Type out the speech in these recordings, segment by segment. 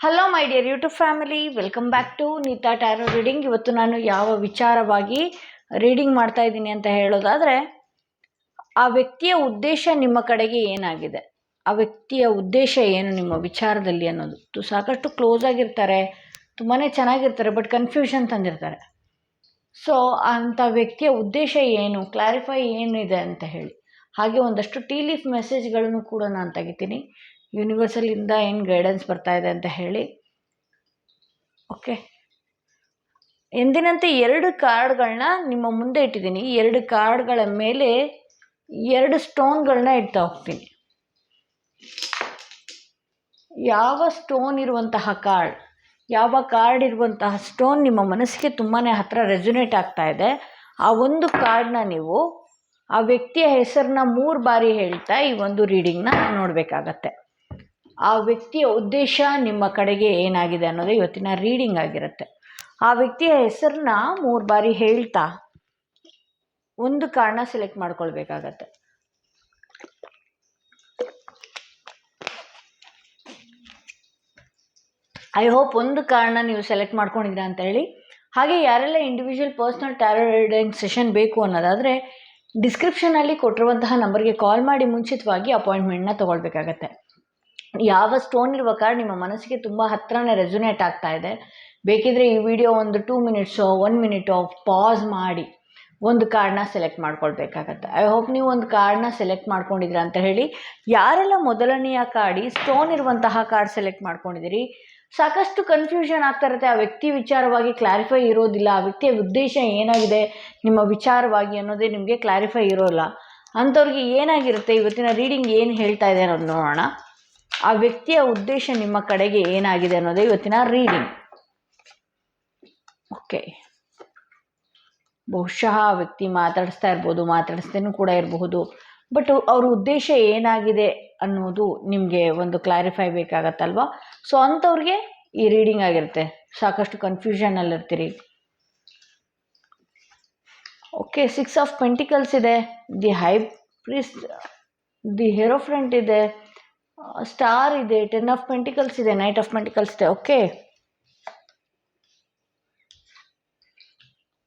Hello my dear YouTube family, welcome back to Neeta tarot reading. ಇವತ್ತು ನಾನು ಯಾವ ವಿಚಾರವಾಗಿ ರೀಡಿಂಗ್ ಮಾಡ್ತಾ ಇದ್ದೀನಿ ಅಂತ ಹೇಳೋದಾದರೆ, ಆ ವ್ಯಕ್ತಿಯ ಉದ್ದೇಶ ನಿಮ್ಮ ಕಡೆಗೆ ಏನಾಗಿದೆ, ಆ ವ್ಯಕ್ತಿಯ ಉದ್ದೇಶ ಏನು ನಿಮ್ಮ ವಿಚಾರದಲ್ಲಿ ಅನ್ನೋದು. ಸಾಕಷ್ಟು ಕ್ಲೋಸ್ ಆಗಿರ್ತಾರೆ, ತುಂಬಾ ಚೆನ್ನಾಗಿರ್ತಾರೆ, ಬಟ್ ಕನ್ಫ್ಯೂಷನ್ ತಂದಿರ್ತಾರೆ. ಸೊ ಅಂಥ ವ್ಯಕ್ತಿಯ ಉದ್ದೇಶ ಏನು, ಕ್ಲಾರಿಫೈ ಏನಿದೆ ಅಂತ ಹೇಳಿ. ಹಾಗೆ ಒಂದಷ್ಟು ಟೀ ಲೀಫ್ ಮೆಸೇಜ್ಗಳನ್ನು ಕೂಡ ನಾನು ತೆಗಿತೀನಿ, ಯೂನಿವರ್ಸಲಿಂದ ಏನು ಗೈಡೆನ್ಸ್ ಬರ್ತಾ ಇದೆ ಅಂತ ಹೇಳಿ. ಓಕೆ, ಎಂದಿನಂತೆ 2 ಕಾರ್ಡ್ಗಳನ್ನ ನಿಮ್ಮ ಮುಂದೆ ಇಟ್ಟಿದ್ದೀನಿ. 2 ಕಾರ್ಡ್ಗಳ ಮೇಲೆ 2 ಸ್ಟೋನ್ಗಳನ್ನ ಇಡ್ತಾ ಹೋಗ್ತೀನಿ. ಯಾವ ಸ್ಟೋನ್ ಇರುವಂತಹ ಕಾರ್ಡ್, ಯಾವ ಕಾರ್ಡ್ ಇರುವಂತಹ ಸ್ಟೋನ್ ನಿಮ್ಮ ಮನಸ್ಸಿಗೆ ತುಂಬಾ ಹತ್ತಿರ ರೆಸೊನೇಟ್ ಆಗ್ತಾ ಇದೆ, ಆ ಒಂದು ಕಾರ್ಡ್ನ ನೀವು ಆ ವ್ಯಕ್ತಿಯ ಹೆಸರನ್ನ 3 ಬಾರಿ ಹೇಳ್ತಾ ಈ ಒಂದು ರೀಡಿಂಗ್ನ ನೋಡಬೇಕಾಗತ್ತೆ. ಆ ವ್ಯಕ್ತಿಯ ಉದ್ದೇಶ ನಿಮ್ಮ ಕಡೆಗೆ ಏನಾಗಿದೆ ಅನ್ನೋದು ಇವತ್ತಿನ ರೀಡಿಂಗ್ ಆಗಿರುತ್ತೆ. ಆ ವ್ಯಕ್ತಿಯ ಹೆಸರನ್ನ 3 ಬಾರಿ ಹೇಳ್ತಾ ಒಂದು ಕಾರ್ಡ್ನ ಸೆಲೆಕ್ಟ್ ಮಾಡ್ಕೊಳ್ಬೇಕಾಗತ್ತೆ. ಐ ಹೋಪ್ ಒಂದು ಕಾರ್ಡ್ನ ನೀವು ಸೆಲೆಕ್ಟ್ ಮಾಡ್ಕೊಂಡಿದ್ದೀರಾ ಅಂತ ಹೇಳಿ. ಹಾಗೆ ಯಾರೆಲ್ಲ individual personal tarot reading session ಬೇಕು ಅನ್ನೋದಾದರೆ ಡಿಸ್ಕ್ರಿಪ್ಷನಲ್ಲಿ ಕೊಟ್ಟಿರುವಂತಹ ನಂಬರ್ಗೆ ಕಾಲ್ ಮಾಡಿ ಮುಂಚಿತವಾಗಿ ಅಪಾಯಿಂಟ್ಮೆಂಟ್ನ ತೊಗೊಳ್ಬೇಕಾಗತ್ತೆ. ಯಾವ ಸ್ಟೋನ್ ಇರುವ ಕಾರ್ಡ್ ನಿಮ್ಮ ಮನಸ್ಸಿಗೆ ತುಂಬ ಹತ್ರನೇ ರೆಸೊನೇಟ್ ಆಗ್ತಾ ಇದೆ, ಬೇಕಿದ್ರೆ ಈ ವಿಡಿಯೋ ಒಂದು 2 ಮಿನಿಟ್ಸೋ 1 ಮಿನಿಟೋ ಪಾಸ್ ಮಾಡಿ ಒಂದು ಕಾರ್ಡ್ನ ಸೆಲೆಕ್ಟ್ ಮಾಡ್ಕೊಳ್ಬೇಕಾಗತ್ತೆ. ಐ ಹೋಪ್ ನೀವು ಒಂದು ಕಾರ್ಡ್ನ ಸೆಲೆಕ್ಟ್ ಮಾಡ್ಕೊಂಡಿದ್ದೀರಾ ಅಂತ ಹೇಳಿ. ಯಾರೆಲ್ಲ ಮೊದಲನೆಯ ಕಾರ್ಡ್, ಈ ಸ್ಟೋನ್ ಇರುವಂತಹ ಕಾರ್ಡ್ ಸೆಲೆಕ್ಟ್ ಮಾಡ್ಕೊಂಡಿದ್ದೀರಿ, ಸಾಕಷ್ಟು ಕನ್ಫ್ಯೂಷನ್ ಆಗ್ತಾ ಇರುತ್ತೆ, ಆ ವ್ಯಕ್ತಿ ವಿಚಾರವಾಗಿ ಕ್ಲಾರಿಫೈ ಇರೋದಿಲ್ಲ, ಆ ವ್ಯಕ್ತಿಯ ಉದ್ದೇಶ ಏನಾಗಿದೆ ನಿಮ್ಮ ವಿಚಾರವಾಗಿ ಅನ್ನೋದೇ ನಿಮಗೆ ಕ್ಲಾರಿಫೈ ಇರೋಲ್ಲ. ಅಂಥವ್ರಿಗೆ ಏನಾಗಿರುತ್ತೆ, ಇವತ್ತಿನ ರೀಡಿಂಗ್ ಏನು ಹೇಳ್ತಾ ಇದೆ ಅನ್ನೋದು ನೋಡೋಣ. ಆ ವ್ಯಕ್ತಿಯ ಉದ್ದೇಶ ನಿಮ್ಮ ಕಡೆಗೆ ಏನಾಗಿದೆ ಅನ್ನೋದೇ ಇವತ್ತಿನ ರೀಡಿಂಗ್. ಓಕೆ, ಬಹುಶಃ ಆ ವ್ಯಕ್ತಿ ಮಾತಾಡಿಸ್ತಾ ಇರ್ಬೋದು, ಮಾತಾಡಿಸ್ತೇನೂ ಕೂಡ ಇರಬಹುದು, ಬಟ್ ಅವ್ರ ಉದ್ದೇಶ ಏನಾಗಿದೆ ಅನ್ನೋದು ನಿಮಗೆ ಒಂದು ಕ್ಲಾರಿಫೈ ಬೇಕಾಗತ್ತಲ್ವ. ಸೊ ಅಂಥವ್ರಿಗೆ ಈ ರೀಡಿಂಗ್ ಆಗಿರುತ್ತೆ. ಸಾಕಷ್ಟು ಕನ್ಫ್ಯೂಷನಲ್ಲಿರ್ತೀರಿ. ಓಕೆ, 6 ಆಫ್ ಪೆಂಟಿಕಲ್ಸ್ ಇದೆ, ದಿ ಹೈ ಪ್ರೀಸ್ಟ್, ದಿ ಹೆರೋಫ್ರೆಂಟ್ ಇದೆ, ಸ್ಟಾರ್ ಇದೆ, 10 ಆಫ್ ಪೆಂಟಿಕಲ್ಸ್ ಇದೆ, ನೈಟ್ ಆಫ್ ಪೆಂಟಿಕಲ್ಸ್ ಇದೆ. ಓಕೆ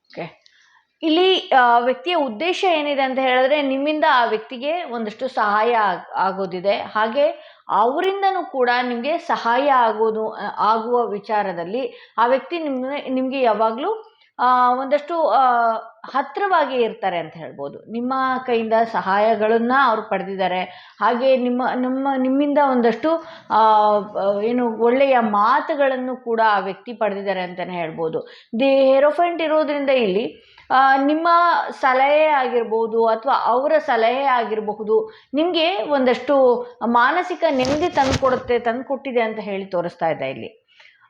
ಓಕೆ, ಇಲ್ಲಿ ವ್ಯಕ್ತಿಯ ಉದ್ದೇಶ ಏನಿದೆ ಅಂತ ಹೇಳಿದ್ರೆ, ನಿಮ್ಮಿಂದ ಆ ವ್ಯಕ್ತಿಗೆ ಒಂದಷ್ಟು ಸಹಾಯ ಆಗೋದಿದೆ. ಹಾಗೆ ಅವರಿಂದನೂ ಕೂಡ ನಿಮಗೆ ಸಹಾಯ ಆಗುವ ವಿಚಾರದಲ್ಲಿ ಆ ವ್ಯಕ್ತಿ ನಿಮಗೆ ಯಾವಾಗಲೂ ಒಂದಷ್ಟು ಹತ್ತಿರವಾಗಿ ಇರ್ತಾರೆ ಅಂತ ಹೇಳ್ಬೋದು. ನಿಮ್ಮ ಕೈಯಿಂದ ಸಹಾಯಗಳನ್ನು ಅವ್ರು ಪಡೆದಿದ್ದಾರೆ. ಹಾಗೆ ನಿಮ್ಮಿಂದ ಒಂದಷ್ಟು ಒಳ್ಳೆಯ ಮಾತುಗಳನ್ನು ಕೂಡ ಆ ವ್ಯಕ್ತಿ ಪಡೆದಿದ್ದಾರೆ ಅಂತಲೇ ಹೇಳ್ಬೋದು. ದಿ ಹೆರೋಫೆಂಟ್ ಇರೋದ್ರಿಂದ ಇಲ್ಲಿ ನಿಮ್ಮ ಸಲಹೆ ಆಗಿರ್ಬೋದು ಅಥವಾ ಅವರ ಸಲಹೆ ಆಗಿರಬಹುದು ನಿಮಗೆ ಒಂದಷ್ಟು ಮಾನಸಿಕ ನೆಮ್ಮದಿ ತಂದುಕೊಟ್ಟಿದೆ ಅಂತ ಹೇಳಿ ತೋರಿಸ್ತಾ ಇದೆ ಇಲ್ಲಿ.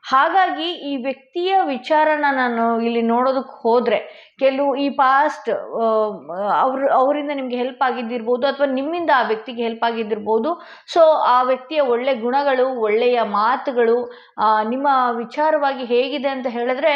ಹಾಗಾಗಿ ಈ ವ್ಯಕ್ತಿಯ ವಿಚಾರನ ನಾನು ಇಲ್ಲಿ ನೋಡೋದಕ್ಕೆ ಹೋದರೆ, ಈ ಪಾಸ್ಟ್ ಅವರಿಂದ ನಿಮಗೆ ಹೆಲ್ಪ್ ಆಗಿದ್ದಿರ್ಬೋದು ಅಥವಾ ನಿಮ್ಮಿಂದ ಆ ವ್ಯಕ್ತಿಗೆ ಹೆಲ್ಪ್ ಆಗಿದ್ದಿರ್ಬೋದು. ಸೊ ಆ ವ್ಯಕ್ತಿಯ ಒಳ್ಳೆಯ ಗುಣಗಳು, ಒಳ್ಳೆಯ ಮಾತುಗಳು ನಿಮ್ಮ ವಿಚಾರವಾಗಿ ಹೇಗಿದೆ ಅಂತ ಹೇಳಿದ್ರೆ,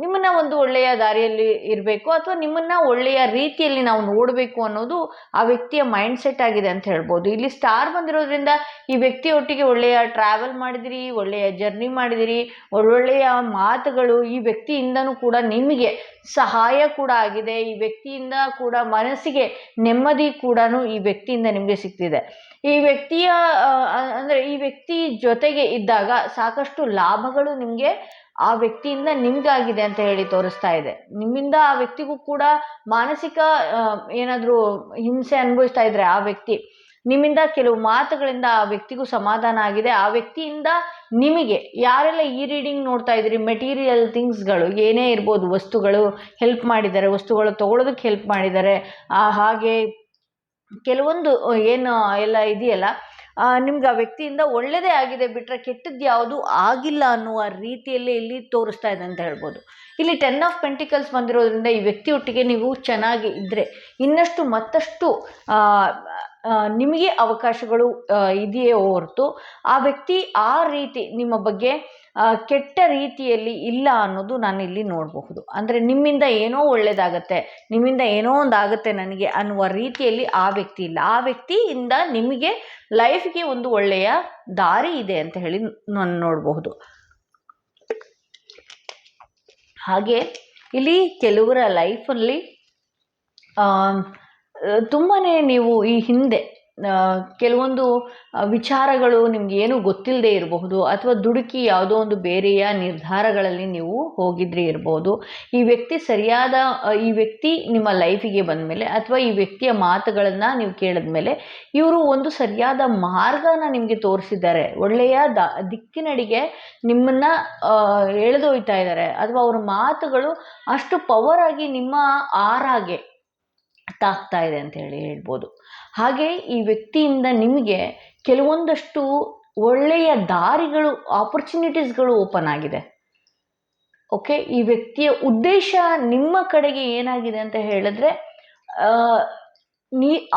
ನಿಮ್ಮನ್ನ ಒಂದು ಒಳ್ಳೆಯ ದಾರಿಯಲ್ಲಿ ಇರಬೇಕು ಅಥವಾ ನಿಮ್ಮನ್ನ ಒಳ್ಳೆಯ ರೀತಿಯಲ್ಲಿ ನಾವು ನೋಡಬೇಕು ಅನ್ನೋದು ಆ ವ್ಯಕ್ತಿಯ ಮೈಂಡ್ ಸೆಟ್ ಆಗಿದೆ ಅಂತ ಹೇಳ್ಬೋದು. ಇಲ್ಲಿ ಸ್ಟಾರ್ ಬಂದಿರೋದ್ರಿಂದ ಈ ವ್ಯಕ್ತಿಯೊಟ್ಟಿಗೆ ಒಳ್ಳೆಯ ಟ್ರಾವೆಲ್ ಮಾಡಿದಿರಿ, ಒಳ್ಳೆಯ ಜರ್ನಿ ಮಾಡಿದಿರಿ, ಒಳ್ಳೊಳ್ಳೆಯ ಮಾತುಗಳು ಈ ವ್ಯಕ್ತಿಯಿಂದನೂ ಕೂಡ ನಿಮಗೆ ಸಹಾಯ ಕೂಡ ಆಗಿದೆ. ಈ ವ್ಯಕ್ತಿಯಿಂದ ಕೂಡ ಮನಸ್ಸಿಗೆ ನೆಮ್ಮದಿ ಕೂಡ ಈ ವ್ಯಕ್ತಿಯಿಂದ ನಿಮಗೆ ಸಿಗ್ತಿದೆ. ಈ ವ್ಯಕ್ತಿಯ ಅಂದರೆ ಈ ವ್ಯಕ್ತಿ ಜೊತೆಗೆ ಇದ್ದಾಗ ಸಾಕಷ್ಟು ಲಾಭಗಳು ನಿಮಗೆ ಆ ವ್ಯಕ್ತಿಯಿಂದ ನಿಮ್ಗಾಗಿದೆ ಅಂತ ಹೇಳಿ ತೋರಿಸ್ತಾ ಇದೆ. ನಿಮ್ಮಿಂದ ಆ ವ್ಯಕ್ತಿಗೂ ಕೂಡ ಮಾನಸಿಕ ಏನಾದರೂ ಹಿಂಸೆ ಅನುಭವಿಸ್ತಾ ಇದ್ರೆ ಆ ವ್ಯಕ್ತಿ, ನಿಮ್ಮಿಂದ ಕೆಲವು ಮಾತುಗಳಿಂದ ಆ ವ್ಯಕ್ತಿಗೂ ಸಮಾಧಾನ ಆಗಿದೆ. ಆ ವ್ಯಕ್ತಿಯಿಂದ ನಿಮಗೆ ಯಾರೆಲ್ಲ ಈ ರೀಡಿಂಗ್ ನೋಡ್ತಾ ಇದ್ದೀರಿ, ಮೆಟೀರಿಯಲ್ ಥಿಂಗ್ಸ್ಗಳು ಏನೇ ಇರ್ಬೋದು, ವಸ್ತುಗಳು ಹೆಲ್ಪ್ ಮಾಡಿದ್ದಾರೆ, ವಸ್ತುಗಳು ತಗೊಳ್ಳೋದಕ್ಕೆ ಹೆಲ್ಪ್ ಮಾಡಿದ್ದಾರೆ. ಹಾಗೆ ಕೆಲವೊಂದು ಏನು ಎಲ್ಲ ಇದೆಯಲ್ಲ, ನಿಮ್ಗೆ ಆ ವ್ಯಕ್ತಿಯಿಂದ ಒಳ್ಳೆಯದೇ ಆಗಿದೆ ಬಿಟ್ಟರೆ ಕೆಟ್ಟದ್ದು ಯಾವುದು ಆಗಿಲ್ಲ ಅನ್ನುವ ರೀತಿಯಲ್ಲಿ ಇಲ್ಲಿ ತೋರಿಸ್ತಾ ಇದೆ ಅಂತ ಹೇಳ್ಬೋದು. ಇಲ್ಲಿ 10 ಆಫ್ ಪೆಂಟಿಕಲ್ಸ್ ಬಂದಿರೋದ್ರಿಂದ ಈ ವ್ಯಕ್ತಿಯೊಟ್ಟಿಗೆ ನೀವು ಚೆನ್ನಾಗಿ ಇದ್ದರೆ ಇನ್ನಷ್ಟು ಮತ್ತಷ್ಟು ನಿಮಗೆ ಅವಕಾಶಗಳು ಇದೆಯೇ ಹೊರತು ಆ ವ್ಯಕ್ತಿ ಆ ರೀತಿ ನಿಮ್ಮ ಬಗ್ಗೆ ಕೆಟ್ಟ ರೀತಿಯಲ್ಲಿ ಇಲ್ಲ ಅನ್ನೋದು ನಾನು ಇಲ್ಲಿ ನೋಡಬಹುದು. ಅಂದರೆ ನಿಮ್ಮಿಂದ ಏನೋ ಒಳ್ಳೆಯದಾಗತ್ತೆ, ನಿಮ್ಮಿಂದ ಏನೋ ಒಂದು ಆಗುತ್ತೆ ನನಗೆ ಅನ್ನುವ ರೀತಿಯಲ್ಲಿ ಆ ವ್ಯಕ್ತಿ ಇಲ್ಲ. ಆ ವ್ಯಕ್ತಿಯಿಂದ ನಿಮಗೆ ಲೈಫ್ಗೆ ಒಂದು ಒಳ್ಳೆಯ ದಾರಿ ಇದೆ ಅಂತ ಹೇಳಿ ನಾನು ನೋಡಬಹುದು. ಹಾಗೆ ಇಲ್ಲಿ ಕೆಲವರ ಲೈಫಲ್ಲಿ ತುಂಬಾ ನೀವು ಈ ಹಿಂದೆ ಕೆಲವೊಂದು ವಿಚಾರಗಳು ನಿಮ್ಗೆ ಏನೂ ಗೊತ್ತಿಲ್ಲದೆ ಇರಬಹುದು, ಅಥವಾ ದುಡುಕಿ ಯಾವುದೋ ಒಂದು ಬೇರೆಯ ನಿರ್ಧಾರಗಳಲ್ಲಿ ನೀವು ಹೋಗಿದ್ರೆ ಇರಬಹುದು. ಈ ವ್ಯಕ್ತಿ ನಿಮ್ಮ ಲೈಫಿಗೆ ಬಂದ ಮೇಲೆ, ಅಥವಾ ಈ ವ್ಯಕ್ತಿಯ ಮಾತುಗಳನ್ನು ನೀವು ಕೇಳಿದ್ಮೇಲೆ ಇವರು ಒಂದು ಸರಿಯಾದ ಮಾರ್ಗನ ನಿಮಗೆ ತೋರಿಸಿದ್ದಾರೆ, ಒಳ್ಳೆಯ ದಿಕ್ಕಿನಡಿಗೆ ನಿಮ್ಮನ್ನು ಎಳೆದೊಯ್ತಾ ಇದ್ದಾರೆ, ಅಥವಾ ಅವರ ಮಾತುಗಳು ಅಷ್ಟು ಪವರ್ ಆಗಿ ನಿಮ್ಮ ಆರಾಗೆ ತಾಗ್ತಾ ಇದೆ ಅಂತ ಹೇಳ್ಬೋದು. ಹಾಗೆ ಈ ವ್ಯಕ್ತಿಯಿಂದ ನಿಮಗೆ ಕೆಲವೊಂದಷ್ಟು ಒಳ್ಳೆಯ ದಾರಿಗಳು, ಆಪರ್ಚುನಿಟೀಸ್ಗಳು ಓಪನ್ ಆಗಿದೆ. ಓಕೆ, ಈ ವ್ಯಕ್ತಿಯ ಉದ್ದೇಶ ನಿಮ್ಮ ಕಡೆಗೆ ಏನಾಗಿದೆ ಅಂತ ಹೇಳಿದ್ರೆ,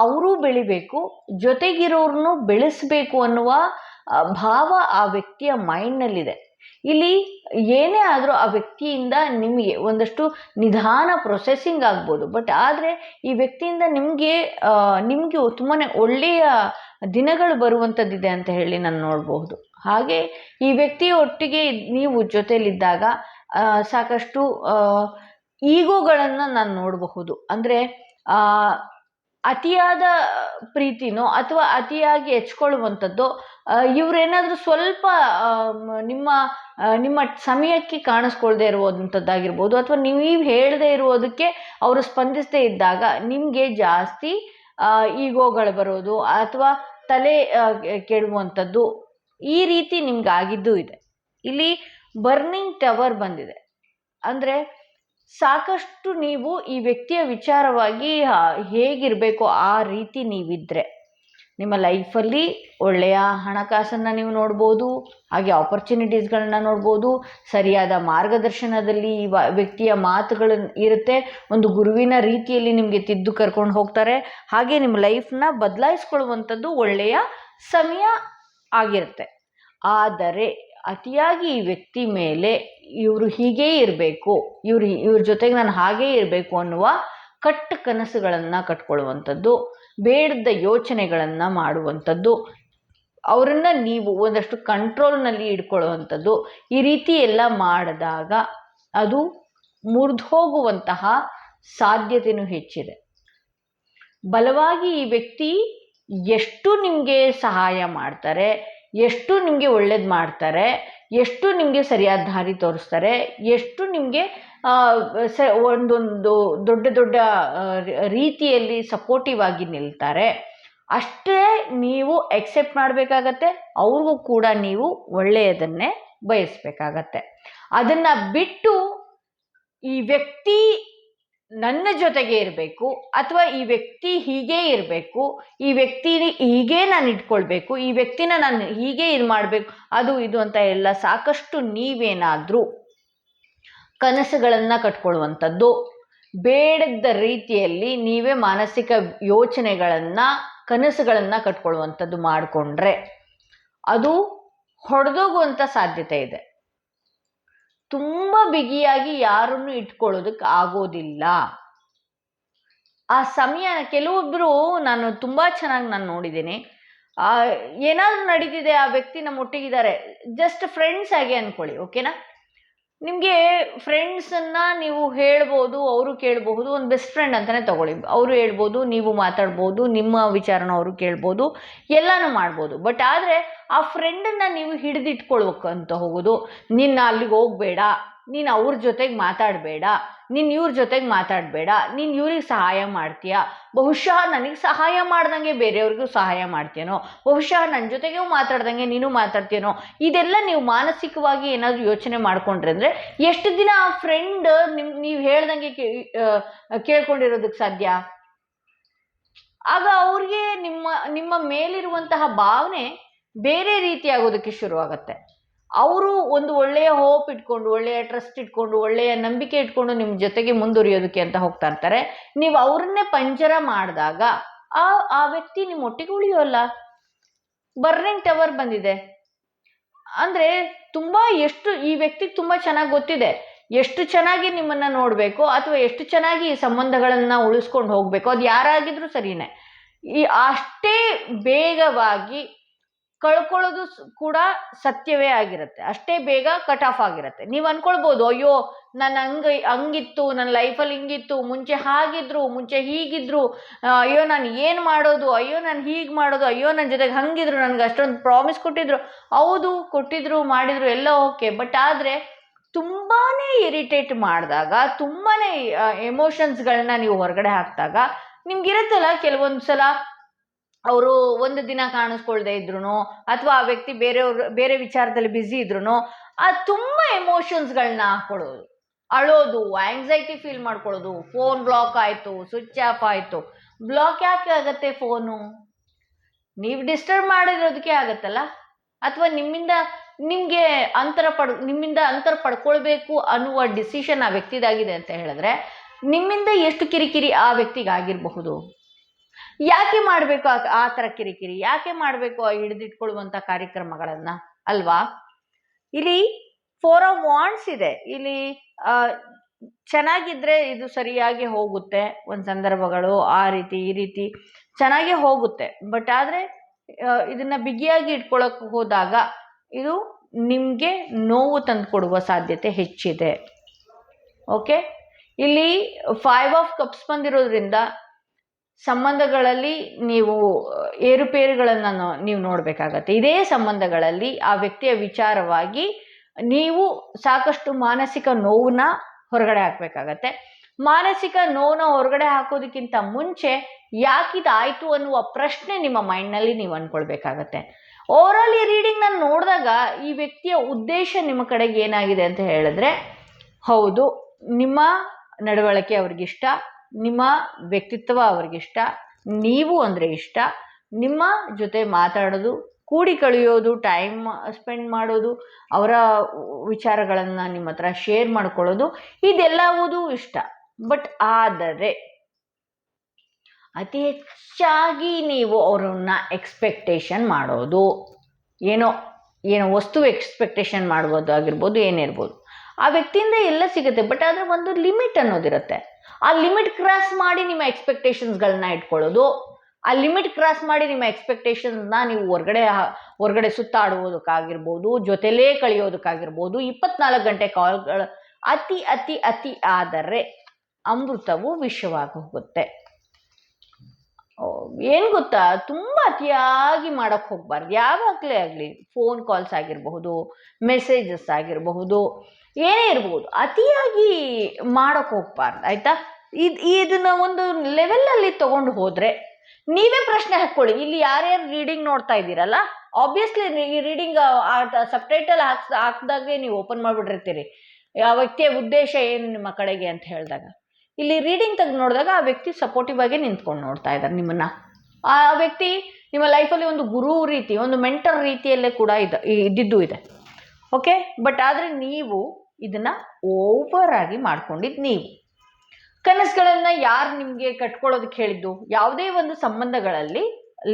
ಅವರೂ ಬೆಳಿಬೇಕು, ಜೊತೆಗಿರೋರ್ನು ಬೆಳೆಸಬೇಕು ಅನ್ನುವ ಭಾವ ಆ ವ್ಯಕ್ತಿಯ ಮೈಂಡ್ನಲ್ಲಿದೆ. ಇಲ್ಲಿ ಏನೇ ಆದರೂ ಆ ವ್ಯಕ್ತಿಯಿಂದ ನಿಮಗೆ ಒಂದಷ್ಟು ನಿಧಾನ ಪ್ರೊಸೆಸಿಂಗ್ ಆಗ್ಬೋದು, ಬಟ್ ಆದರೆ ಈ ವ್ಯಕ್ತಿಯಿಂದ ನಿಮಗೆ ತುಂಬಾ ಒಳ್ಳೆಯ ದಿನಗಳು ಬರುವಂಥದ್ದಿದೆ ಅಂತ ಹೇಳಿ ನಾನು ನೋಡಬಹುದು. ಹಾಗೆ ಈ ವ್ಯಕ್ತಿಯ ಒಟ್ಟಿಗೆ ನೀವು ಜೊತೆಯಲ್ಲಿದ್ದಾಗ ಸಾಕಷ್ಟು ಈಗೋಗಳನ್ನು ನಾನು ನೋಡಬಹುದು. ಅಂದರೆ ಅತಿಯಾದ ಪ್ರೀತಿನೋ ಅಥವಾ ಅತಿಯಾಗಿ ಹೆಚ್ಕೊಳ್ಳುವಂಥದ್ದು, ಇವರೇನಾದರೂ ಸ್ವಲ್ಪ ನಿಮ್ಮ ಸಮಯಕ್ಕೆ ಕಾಣಿಸ್ಕೊಳ್ದೇ ಇರುವಂಥದ್ದಾಗಿರ್ಬೋದು, ಅಥವಾ ನೀವು ಹೇಳದೇ ಇರುವುದಕ್ಕೆ ಅವರು ಸ್ಪಂದಿಸದೇ ಇದ್ದಾಗ ನಿಮಗೆ ಜಾಸ್ತಿ ಈಗೋಗಳು ಬರೋದು, ಅಥವಾ ತಲೆ ಕೆಡುವಂಥದ್ದು, ಈ ರೀತಿ ನಿಮ್ಗೆ ಆಗಿದ್ದೂ ಇದೆ. ಇಲ್ಲಿ ಬರ್ನಿಂಗ್ ಟವರ್ ಬಂದಿದೆ. ಅಂದರೆ ಸಾಕಷ್ಟು ನೀವು ಈ ವ್ಯಕ್ತಿಯ ವಿಚಾರವಾಗಿ ಹೇಗಿರಬೇಕು ಆ ರೀತಿ ನೀವಿದ್ದರೆ ನಿಮ್ಮ ಲೈಫಲ್ಲಿ ಒಳ್ಳೆಯ ಹಣಕಾಸನ್ನು ನೀವು ನೋಡ್ಬೋದು, ಹಾಗೆ ಆಪರ್ಚುನಿಟೀಸ್ಗಳನ್ನ ನೋಡ್ಬೋದು, ಸರಿಯಾದ ಮಾರ್ಗದರ್ಶನದಲ್ಲಿ ಈ ವ್ಯಕ್ತಿಯ ಮಾತುಗಳು ಇರುತ್ತೆ, ಒಂದು ಗುರುವಿನ ರೀತಿಯಲ್ಲಿ ನಿಮಗೆ ತಿದ್ದು ಕರ್ಕೊಂಡು ಹೋಗ್ತಾರೆ. ಹಾಗೆ ನಿಮ್ಮ ಲೈಫ್ನ ಬದಲಾಯಿಸ್ಕೊಳ್ಳುವಂಥದ್ದು ಒಳ್ಳೆಯ ಸಮಯ ಆಗಿರುತ್ತೆ. ಆದರೆ ಅತಿಯಾಗಿ ಈ ವ್ಯಕ್ತಿ ಮೇಲೆ ಇವರು ಹೀಗೇ ಇರಬೇಕು, ಇವ್ರ ಜೊತೆಗೆ ನಾನು ಹಾಗೇ ಇರಬೇಕು ಅನ್ನುವ ಕನಸುಗಳನ್ನು ಕಟ್ಕೊಳ್ಳುವಂಥದ್ದು, ಬೇಡದ ಯೋಚನೆಗಳನ್ನು ಮಾಡುವಂಥದ್ದು, ಅವರನ್ನು ನೀವು ಒಂದಷ್ಟು ಕಂಟ್ರೋಲ್ನಲ್ಲಿ ಇಟ್ಕೊಳ್ಳುವಂಥದ್ದು, ಈ ರೀತಿ ಎಲ್ಲ ಮಾಡಿದಾಗ ಅದು ಮುರಿದೋಗುವಂತಹ ಸಾಧ್ಯತೆಯೂ ಹೆಚ್ಚಿದೆ. ಬಲವಾಗಿ ಈ ವ್ಯಕ್ತಿ ಎಷ್ಟು ನಿಮಗೆ ಸಹಾಯ ಮಾಡ್ತಾರೆ, ಎಷ್ಟು ನಿಮಗೆ ಒಳ್ಳೇದು ಮಾಡ್ತಾರೆ, ಎಷ್ಟು ನಿಮಗೆ ಸರಿಯಾದ ದಾರಿ ತೋರಿಸ್ತಾರೆ, ಎಷ್ಟು ನಿಮಗೆ ಒಂದೊಂದು ದೊಡ್ಡ ರೀತಿಯಲ್ಲಿ ಸಪೋರ್ಟಿವ್ ಆಗಿ ನಿಲ್ತಾರೆ, ಅಷ್ಟೇ ನೀವು ಎಕ್ಸೆಪ್ಟ್ ಮಾಡಬೇಕಾಗತ್ತೆ. ಅವ್ರಿಗೂ ಕೂಡ ನೀವು ಒಳ್ಳೆಯದನ್ನೇ ಬಯಸಬೇಕಾಗತ್ತೆ. ಅದನ್ನು ಬಿಟ್ಟು ಈ ವ್ಯಕ್ತಿ ನನ್ನ ಜೊತೆಗೆ ಇರಬೇಕು, ಅಥವಾ ಈ ವ್ಯಕ್ತಿ ಹೀಗೇ ಇರಬೇಕು, ಈ ವ್ಯಕ್ತಿ ಹೀಗೇ ನಾನು ಇಟ್ಕೊಳ್ಬೇಕು, ಈ ವ್ಯಕ್ತಿನ ನಾನು ಹೀಗೆ ಇದು ಮಾಡಬೇಕು, ಅದು ಇದು ಅಂತ ಎಲ್ಲ ಸಾಕಷ್ಟು ನೀವೇನಾದರೂ ಕನಸುಗಳನ್ನು ಕಟ್ಕೊಳ್ಳುವಂಥದ್ದು, ಬೇಡದ ರೀತಿಯಲ್ಲಿ ನೀವೇ ಮಾನಸಿಕ ಯೋಚನೆಗಳನ್ನು, ಕನಸುಗಳನ್ನು ಕಟ್ಕೊಳ್ಳುವಂಥದ್ದು ಮಾಡಿಕೊಂಡ್ರೆ ಅದು ಹೊಡೆದೋಗುವಂಥ ಸಾಧ್ಯತೆ ಇದೆ. ತುಂಬ ಬಿಗಿಯಾಗಿ ಯಾರನ್ನು ಇಟ್ಕೊಳ್ಳೋದಕ್ಕೆ ಆಗೋದಿಲ್ಲ. ಆ ಸಮಯ ಕೆಲವೊಬ್ಬರು ನಾನು ತುಂಬ ಚೆನ್ನಾಗಿ ನಾನು ನೋಡಿದ್ದೀನಿ, ಏನಾದರೂ ನಡೀತಿದೆ, ಆ ವ್ಯಕ್ತಿ ನಮ್ಮ ಒಟ್ಟಿಗಿದ್ದಾರೆ, ಜಸ್ಟ್ ಫ್ರೆಂಡ್ಸ್ ಆಗಿ ಅಂದ್ಕೊಳ್ಳಿ, ಓಕೆನಾ. ನಿಮಗೆ ಫ್ರೆಂಡ್ಸನ್ನು ನೀವು ಹೇಳ್ಬೋದು, ಅವರು ಕೇಳ್ಬಹುದು, ಒಂದು ಬೆಸ್ಟ್ ಫ್ರೆಂಡ್ ಅಂತಲೇ ತಗೊಳ್ಳಿ. ಅವರು ಹೇಳ್ಬೋದು, ನೀವು ಮಾತಾಡ್ಬೋದು, ನಿಮ್ಮ ವಿಚಾರನ ಅವರು ಕೇಳ್ಬೋದು, ಎಲ್ಲನೂ ಮಾಡ್ಬೋದು. ಬಟ್ ಆದರೆ ಆ ಫ್ರೆಂಡನ್ನು ನೀವು ಹಿಡಿದಿಟ್ಕೊಳ್ಬೇಕಂತ ಹೋಗೋದು, ನಿನ್ನ ಅಲ್ಲಿಗೆ ಹೋಗಬೇಡ, ನೀನು ಅವ್ರ ಜೊತೆಗೆ ಮಾತಾಡಬೇಡ, ನೀನು ಇವ್ರ ಜೊತೆಗೆ ಮಾತಾಡಬೇಡ, ನೀನು ಇವ್ರಿಗೆ ಸಹಾಯ ಮಾಡ್ತೀಯಾ, ಬಹುಶಃ ನನಗೆ ಸಹಾಯ ಮಾಡ್ದಂಗೆ ಬೇರೆಯವ್ರಿಗೂ ಸಹಾಯ ಮಾಡ್ತೀಯನೋ, ಬಹುಶಃ ನನ್ನ ಜೊತೆಗೂ ಮಾತಾಡ್ದಂಗೆ ನೀನು ಮಾತಾಡ್ತೀಯನೋ, ಇದೆಲ್ಲ ನೀವು ಮಾನಸಿಕವಾಗಿ ಏನಾದರೂ ಯೋಚನೆ ಮಾಡಿಕೊಂಡ್ರೆ ಅಂದರೆ ಎಷ್ಟು ದಿನ ಆ ಫ್ರೆಂಡ್ ನೀವು ಹೇಳ್ದಂಗೆ ಕೇಳ್ಕೊಂಡಿರೋದಕ್ಕೆ ಸಾಧ್ಯ? ಆಗ ಅವ್ರಿಗೆ ನಿಮ್ಮ ಮೇಲಿರುವಂತಹ ಭಾವನೆ ಬೇರೆ ರೀತಿ ಆಗೋದಕ್ಕೆ ಶುರುವಾಗತ್ತೆ. ಅವರು ಒಂದು ಒಳ್ಳೆಯ ಹೋಪ್ ಇಟ್ಕೊಂಡು, ಒಳ್ಳೆಯ ಟ್ರಸ್ಟ್ ಇಟ್ಕೊಂಡು, ಒಳ್ಳೆಯ ನಂಬಿಕೆ ಇಟ್ಕೊಂಡು ನಿಮ್ಮ ಜೊತೆಗೆ ಮುಂದುವರಿಯೋದಕ್ಕೆ ಅಂತ ಹೋಗ್ತಾ ಇರ್ತಾರೆ. ನೀವು ಅವ್ರನ್ನೇ ಪಂಜರ ಮಾಡಿದಾಗ ಆ ಆ ವ್ಯಕ್ತಿ ನಿಮ್ಮ ಒಟ್ಟಿಗೆ ಉಳಿಯೋಲ್ಲ. ಬರ್ನಿಂಗ್ ಟವರ್ ಬಂದಿದೆ ಅಂದ್ರೆ ತುಂಬಾ ಎಷ್ಟು ಈ ವ್ಯಕ್ತಿಗೆ ತುಂಬಾ ಚೆನ್ನಾಗಿ ಗೊತ್ತಿದೆ ಎಷ್ಟು ಚೆನ್ನಾಗಿ ನಿಮ್ಮನ್ನ ನೋಡ್ಬೇಕು ಅಥವಾ ಎಷ್ಟು ಚೆನ್ನಾಗಿ ಈ ಸಂಬಂಧಗಳನ್ನ ಉಳಿಸ್ಕೊಂಡು ಹೋಗ್ಬೇಕು, ಅದು ಯಾರಾಗಿದ್ರು ಸರಿನೇ. ಅಷ್ಟೇ ಬೇಗವಾಗಿ ಕಳ್ಕೊಳ್ಳೋದು ಕೂಡ ಸತ್ಯವೇ ಆಗಿರುತ್ತೆ. ಅಷ್ಟೇ ಬೇಗ ಕಟ್ ಆಫ್ ಆಗಿರುತ್ತೆ. ನೀವು ಅನ್ಕೊಳ್ಬೋದು, ಅಯ್ಯೋ ನನ್ನ ಹಂಗಿತ್ತು, ನನ್ನ ಲೈಫಲ್ಲಿ ಹಿಂಗಿತ್ತು, ಮುಂಚೆ ಹಾಗಿದ್ರು, ಮುಂಚೆ ಹೀಗಿದ್ರು, ಅಯ್ಯೋ ನಾನು ಏನು ಮಾಡೋದು, ಅಯ್ಯೋ ನಾನು ಹೀಗೆ ಮಾಡೋದು, ಅಯ್ಯೋ ನನ್ನ ಜೊತೆಗೆ ಹಂಗಿದ್ರು, ನನಗೆ ಅಷ್ಟೊಂದು ಪ್ರಾಮಿಸ್ ಕೊಟ್ಟಿದ್ರು. ಹೌದು, ಕೊಟ್ಟಿದ್ರು, ಮಾಡಿದ್ರು, ಎಲ್ಲ ಓಕೆ. ಬಟ್ ಆದರೆ ತುಂಬಾ ಇರಿಟೇಟ್ ಮಾಡಿದಾಗ, ತುಂಬಾ ಎಮೋಷನ್ಸ್ಗಳನ್ನ ನೀವು ಹೊರಗಡೆ ಹಾಕಿದಾಗ ನಿಮ್ಗಿರುತ್ತಲ್ಲ ಕೆಲವೊಂದು ಸಲ ಅವರು ಒಂದು ದಿನ ಕಾಣಿಸ್ಕೊಳ್ದೆ ಇದ್ರು ಅಥವಾ ಆ ವ್ಯಕ್ತಿ ಬೇರೆ ವಿಚಾರದಲ್ಲಿ ಬ್ಯುಸಿ ಇದ್ರು ತುಂಬ ಎಮೋಷನ್ಸ್ಗಳನ್ನ ಹಾಕೊಳ್ಳೋದು, ಅಳೋದು, ಆಂಗ್ಸೈಟಿ ಫೀಲ್ ಮಾಡ್ಕೊಳ್ಳೋದು, ಫೋನ್ ಬ್ಲಾಕ್ ಆಯಿತು, ಸ್ವಿಚ್ ಆಫ್ ಆಯಿತು. ಬ್ಲಾಕ್ ಯಾಕೆ ಆಗತ್ತೆ? ಫೋನು ನೀವು ಡಿಸ್ಟರ್ಬ್ ಮಾಡಿರೋದಕ್ಕೆ ಆಗತ್ತಲ್ಲ, ಅಥವಾ ನಿಮ್ಮಿಂದ ಅಂತರ ಪಡ್ಕೊಳ್ಬೇಕು ಅನ್ನುವ ಡಿಸಿಷನ್ ಆ ವ್ಯಕ್ತಿದಾಗಿದೆ ಅಂತ ಹೇಳಿದ್ರೆ ನಿಮ್ಮಿಂದ ಎಷ್ಟು ಕಿರಿಕಿರಿ ಆ ವ್ಯಕ್ತಿಗೆ ಆಗಿರಬಹುದು. ಯಾಕೆ ಮಾಡಬೇಕು ಆ ಥರ ಕಿರಿಕಿರಿ? ಯಾಕೆ ಮಾಡಬೇಕು ಆ ಹಿಡಿದಿಟ್ಕೊಳ್ಳುವಂಥ ಕಾರ್ಯಕ್ರಮಗಳನ್ನು ಅಲ್ವಾ? ಇಲ್ಲಿ 4 ಆಫ್ ವಾಂಡ್ಸ್ ಇದೆ. ಇಲ್ಲಿ ಚೆನ್ನಾಗಿದ್ರೆ ಇದು ಸರಿಯಾಗಿ ಹೋಗುತ್ತೆ, ಒಂದು ಸಂದರ್ಭಗಳು ಆ ರೀತಿ ಈ ರೀತಿ ಚೆನ್ನಾಗೇ ಹೋಗುತ್ತೆ. ಬಟ್ ಆದರೆ ಇದನ್ನ ಬಿಗಿಯಾಗಿ ಇಟ್ಕೊಳ್ಳೋಕೆ ಹೋದಾಗ ಇದು ನಿಮಗೆ ನೋವು ತಂದು ಕೊಡುವ ಸಾಧ್ಯತೆ ಹೆಚ್ಚಿದೆ. ಓಕೆ, ಇಲ್ಲಿ 5 ಆಫ್ ಕಪ್ಸ್ ಬಂದಿರೋದ್ರಿಂದ ಸಂಬಂಧಗಳಲ್ಲಿ ನೀವು ಏರುಪೇರುಗಳನ್ನು ನೀವು ನೋಡಬೇಕಾಗತ್ತೆ. ಇದೇ ಸಂಬಂಧಗಳಲ್ಲಿ ಆ ವ್ಯಕ್ತಿಯ ವಿಚಾರವಾಗಿ ನೀವು ಸಾಕಷ್ಟು ಮಾನಸಿಕ ನೋವನ್ನ ಹೊರಗಡೆ ಹಾಕಬೇಕಾಗತ್ತೆ. ಮಾನಸಿಕ ನೋವನ್ನ ಹೊರಗಡೆ ಹಾಕೋದಕ್ಕಿಂತ ಮುಂಚೆ ಯಾಕಿದಾಯಿತು ಅನ್ನುವ ಪ್ರಶ್ನೆ ನಿಮ್ಮ ಮೈಂಡ್ನಲ್ಲಿ ನೀವು ಅಂದ್ಕೊಳ್ಬೇಕಾಗತ್ತೆ. ಓವರಾಲ್ ಈ ರೀಡಿಂಗ್ನ ನೋಡಿದಾಗ ಈ ವ್ಯಕ್ತಿಯ ಉದ್ದೇಶ ನಿಮ್ಮ ಕಡೆಗೆ ಏನಾಗಿದೆ ಅಂತ ಹೇಳಿದ್ರೆ, ಹೌದು ನಿಮ್ಮ ನಡವಳಿಕೆ ಅವ್ರಿಗಿಷ್ಟ, ನಿಮ್ಮ ವ್ಯಕ್ತಿತ್ವ ಅವ್ರಿಗಿಷ್ಟ, ನೀವು ಅಂದರೆ ಇಷ್ಟ, ನಿಮ್ಮ ಜೊತೆ ಮಾತಾಡೋದು, ಕೂಡಿ ಕಳೆಯೋದು, ಟೈಮ್ ಸ್ಪೆಂಡ್ ಮಾಡೋದು, ಅವರ ವಿಚಾರಗಳನ್ನು ನಿಮ್ಮ ಹತ್ರ ಶೇರ್ ಮಾಡ್ಕೊಳ್ಳೋದು, ಇದೆಲ್ಲವೂ ಇಷ್ಟ. ಬಟ್ ಆದರೆ ಅತಿ ಹೆಚ್ಚಾಗಿ ನೀವು ಅವರನ್ನ ಎಕ್ಸ್ಪೆಕ್ಟೇಷನ್ ಮಾಡೋದು, ಏನೋ ವಸ್ತು ಎಕ್ಸ್ಪೆಕ್ಟೇಷನ್ ಮಾಡ್ಬೋದು ಆಗಿರ್ಬೋದು, ಏನಿರ್ಬೋದು, ಆ ವ್ಯಕ್ತಿಯಿಂದ ಎಲ್ಲ ಸಿಗುತ್ತೆ. ಬಟ್ ಆದರೆ ಒಂದು ಲಿಮಿಟ್ ಅನ್ನೋದಿರುತ್ತೆ. ಆ ಲಿಮಿಟ್ ಕ್ರಾಸ್ ಮಾಡಿ ನಿಮ್ಮ ಎಕ್ಸ್ಪೆಕ್ಟೇಷನ್ಸ್ಗಳನ್ನ ಇಟ್ಕೊಳ್ಳೋದು, ಆ ಲಿಮಿಟ್ ಕ್ರಾಸ್ ಮಾಡಿ ನಿಮ್ಮ ಎಕ್ಸ್ಪೆಕ್ಟೇಷನ್ಸ್ನ ನೀವು ಹೊರಗಡೆ ಸುತ್ತಾಡುವುದಕ್ಕಾಗಿರ್ಬೋದು, ಜೊತೆಲೇ ಕಳೆಯೋದಕ್ಕಾಗಿರ್ಬೋದು, 24 ಗಂಟೆ ಕಾಲ್ಗಳು ಅತಿ ಅತಿ ಅತಿ ಆದರೆ ಅಮೃತವು ವಿಷವಾಗಿ ಹೋಗುತ್ತೆ. ಏನು ಗೊತ್ತಾ, ತುಂಬ ಅತಿಯಾಗಿ ಮಾಡೋಕ್ಕೆ ಹೋಗ್ಬಾರ್ದು. ಯಾವಾಗಲೇ ಆಗಲಿ ಫೋನ್ ಕಾಲ್ಸ್ ಆಗಿರಬಹುದು, ಮೆಸೇಜಸ್ ಆಗಿರಬಹುದು, ಏನೇ ಇರಬಹುದು, ಅತಿಯಾಗಿ ಮಾಡೋಕ್ಕೆ ಹೋಗ್ಬಾರ್ದು. ಆಯಿತಾ? ಇದನ್ನ ಒಂದು ಲೆವೆಲಲ್ಲಿ ತೊಗೊಂಡು ಹೋದರೆ ನೀವೇ ಪ್ರಶ್ನೆ ಹಾಕ್ಕೊಳ್ಳಿ. ಇಲ್ಲಿ ಯಾರ್ಯಾರು ರೀಡಿಂಗ್ ನೋಡ್ತಾ ಇದ್ದೀರಲ್ಲ, ಆಬ್ವಿಯಸ್ಲಿ ಈ ರೀಡಿಂಗ್ ಸಬ್ಟೈಟಲ್ ಹಾಕಿದಾಗೆ ನೀವು ಓಪನ್ ಮಾಡಿಬಿಟ್ಟಿರ್ತೀರಿ ಆ ವ್ಯಕ್ತಿಯ ಉದ್ದೇಶ ಏನು ನಿಮ್ಮ ಕಡೆಗೆ ಅಂತ ಹೇಳಿದಾಗ. ಇಲ್ಲಿ ರೀಡಿಂಗ್ ತೆಗೆದು ನೋಡಿದಾಗ ಆ ವ್ಯಕ್ತಿ ಸಪೋರ್ಟಿವ್ ಆಗಿ ನಿಂತ್ಕೊಂಡು ನೋಡ್ತಾ ಇದ್ದಾರೆ ನಿಮ್ಮನ್ನ. ಆ ವ್ಯಕ್ತಿ ನಿಮ್ಮ ಲೈಫಲ್ಲಿ ಒಂದು ಗುರು ರೀತಿ, ಒಂದು ಮೆಂಟರ್ ರೀತಿಯಲ್ಲೇ ಕೂಡ ಇದ್ದಿದ್ದು ಇದೆ. ಓಕೆ, ಬಟ್ ಆದರೆ ನೀವು ಇದನ್ನ ಓವರ್ ಆಗಿ ಮಾಡ್ಕೊಂಡಿದ್ದು ನೀವು. ಕನಸುಗಳನ್ನ ಯಾರು ನಿಮಗೆ ಕಟ್ಕೊಳ್ಳೋದಕ್ಕೆ ಹೇಳಿದ್ದು? ಯಾವುದೇ ಒಂದು ಸಂಬಂಧಗಳಲ್ಲಿ